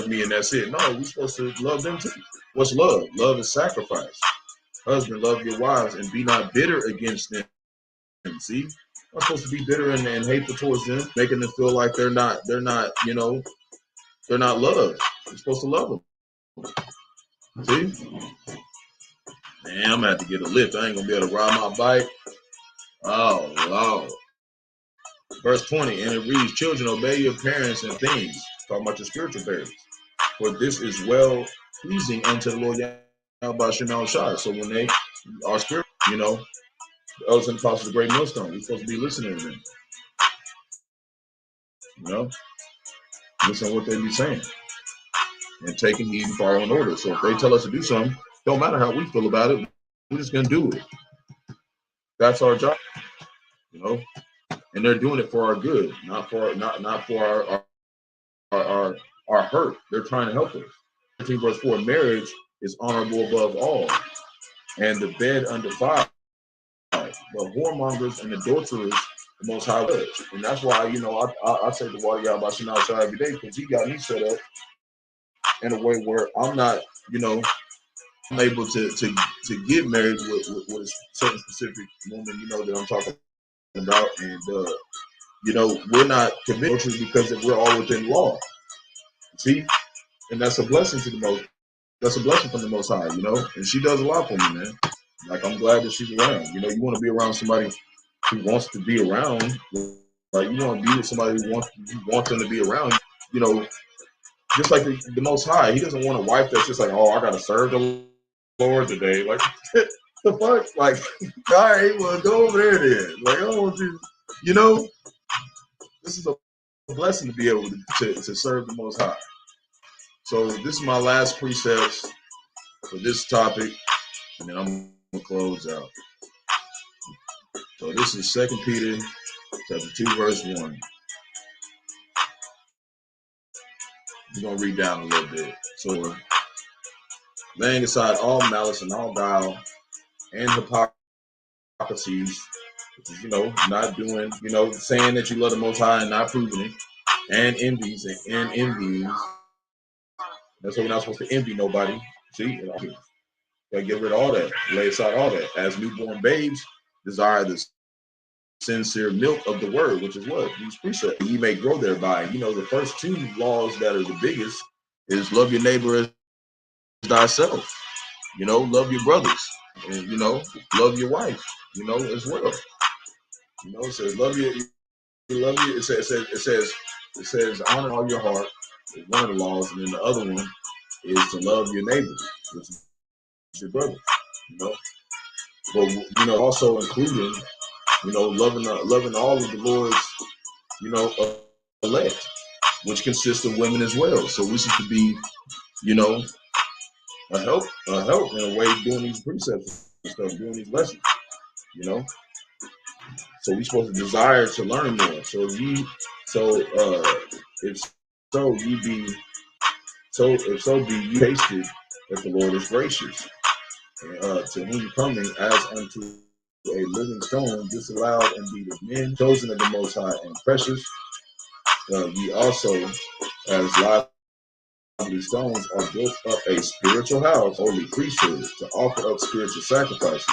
me and that's it. No, we're supposed to love them too. What's love? Love is sacrifice. Husband, love your wives and be not bitter against them. See? I'm supposed to be bitter and hateful towards them, making them feel like they're not loved. You're supposed to love them. See? Man, I'm gonna have to get a lift. I ain't gonna be able to ride my bike. Oh, Lord. Verse 20, and it reads, children, obey your parents and things. Talking about your spiritual parents. For this is well pleasing unto the Lord Bahasham Yahawashi. So when they are spiritual, the elders and apostles of the great millstone, we're supposed to be listening to them. Listen to what they be saying. And taking heed and following order. So if they tell us to do something, don't matter how we feel about it, we're just gonna do it. That's our job. And they're doing it for our good, not for our hurt. They're trying to help us. 13 verse 4, marriage is honorable above all, and the bed undefiled. But whoremongers and adulterers, the Most High judge. And that's why, I say the water Bahasham Yahawashi every day, because he got me set up in a way where I'm not, I'm able to get married with a certain specific woman, that I'm talking about. And, we're not committed because we're all within law. See? And that's a blessing that's a blessing from the Most High, and she does a lot for me, man. Like, I'm glad that she's around. You want to be around somebody who wants to be around. Like, you want to be with somebody who wants them to be around. Just like the Most High, he doesn't want a wife that's just like, oh, I gotta serve the Lord today. Like, the fuck? Like, all right, well, go over there then. Like, I don't want you. This is a blessing to be able to serve the Most High. So this is my last precepts for this topic, and then I'm gonna close out. So this is 2 Peter chapter 2, verse 1. We're going to read down a little bit. So, laying aside all malice and all guile and hypocrisies, which is, not doing, saying that you love the Most High and not proving it, and envies and envyings. That's why we're not supposed to envy nobody. See? Gotta get rid of all that. Lay aside all that. As newborn babes, desire the sincere milk of the word, which is what? These precepts. You may grow thereby. The first two laws that are the biggest is love your neighbor as thyself. Love your brothers. And, love your wife, as well. You know, it says love you. Love you. It says honor all your heart. Is one of the laws, and then the other one is to love your neighbor, which is your brother. You know, but you know, also including, you know, loving all of the Lord's, you know, elect, which consists of women as well. So we should be, you know, a help in a way doing these precepts and stuff, doing these lessons. You know, so we're supposed to desire to learn more. So if you be you tasted that the Lord is gracious, to whom coming as unto a living stone, disallowed indeed of men, chosen of the Most High and precious. Ye also, as lively stones, are built up a spiritual house, holy priesthood, to offer up spiritual sacrifices,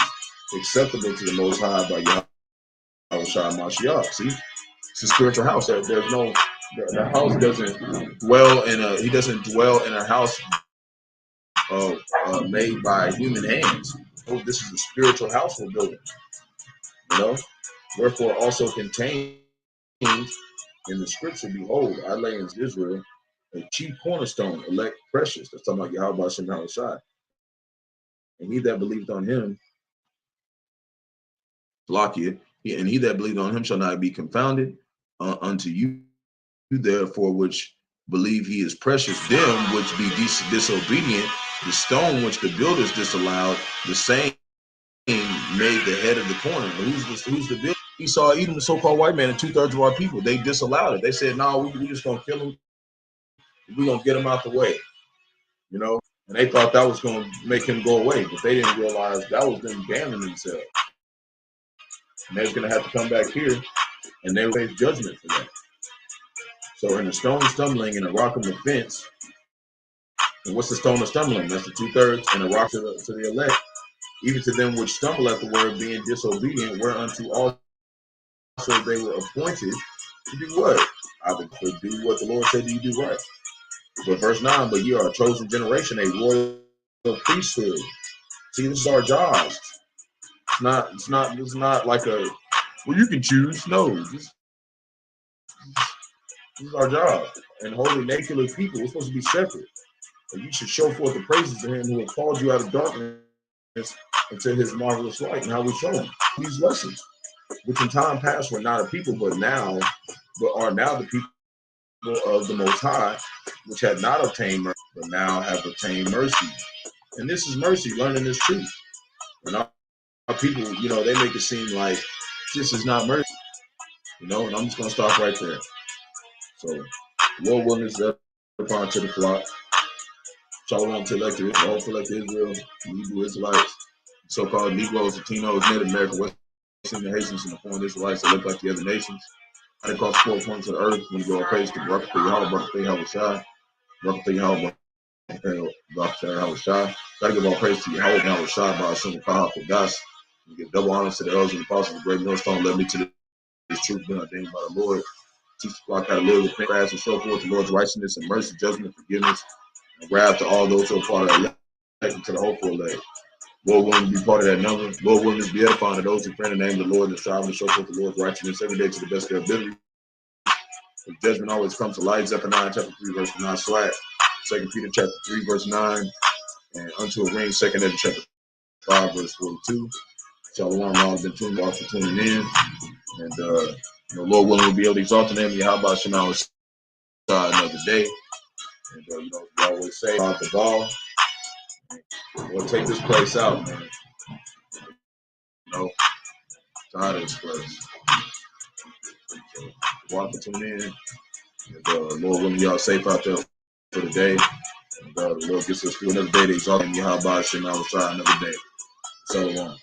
acceptable to the Most High by Yahawashi Mashiach. See, it's a spiritual house. There's no, the house doesn't dwell in a. He doesn't dwell in a house made by human hands. Oh, this is a spiritual house we're building. You know, wherefore also contained in the scripture, behold, I lay in Israel a chief cornerstone, elect precious. That's talking about Yahawah, and he that believed on him, and he that believed on him shall not be confounded. Unto you, therefore, which believe he is precious, them which be disobedient, the stone which the builders disallowed, the same made the head of the corner. And who's the builder? Esau, even the so-called white man, and 2/3 of our people, they disallowed it. They said, "No, we just gonna kill him. We're gonna get him out the way," you know. And they thought that was gonna make him go away, but they didn't realize that was them damning themselves. And they was gonna have to come back here, and they would face judgment for that. So, in the stone stumbling and the rock of offense, and what's the stone of stumbling? That's the 2/3, and the rock to the elect, even to them which stumble at the word, being disobedient, whereunto also they were appointed to do what? Either to do what the Lord said you do right. But verse 9, but you are a chosen generation, a royal priesthood. See, this is our job. It's not like a, well, you can choose. No, this is our job. And holy nacular people, we're supposed to be separate. And you should show forth the praises of him who has called you out of darkness into his marvelous light. And how we show him these lessons, which in time past were not a people, but are now the people of the Most High, which had not obtained mercy, but now have obtained mercy. And this is mercy, learning this truth. And our people, you know, they make it seem like this is not mercy, you know. And I'm just gonna stop right there. So, Lord willing, is upon to the flock. Shalom to elect Israel, all to elect Israel, Hebrew Israelites, so-called Negroes, Latinos, Native American, West Indian, Haitians, and the foreign Israelites that look like the other nations. Right across 4 points of the earth, we go praise to Barak, Yahawah, Barak, Yahawashi, Barak, Yahawah, Barak, Yahawashi. Gotta give all praise to Yahawah, Yahawashi, Bahasham, Qadash. We give double honors to the elders and apostles of the great millstone. Led me to this truth being ordained by the Lord. Teach the flock how to live with fast and show forth the Lord's righteousness and mercy, judgment, forgiveness, and wrath to all those who are part of the elect, to the hopeful elect. Lord willing to be part of that number. Lord willing to be edifying to those who pray in the name of the Lord and strive to show forth the Lord's righteousness every day to the best of their ability. The judgment always comes to light. Zephaniah chapter 3, verse 9, slack. 2 Peter chapter 3, verse 9, and unto a ring, 2 Edda chapter 5, verse 42. Shalom, all have been tuned off for tuning in. And you know, Lord willing, we'll be able to exalt the name of Yahawah Shema another day. And you know, we always say about the ball. We'll take this place out, man. You know, tired of this place. So, walk and tune in. And Lord willing, y'all safe out there for the day. And the Lord gets us through another day to exalt him. Yahawah Shema another day. So long.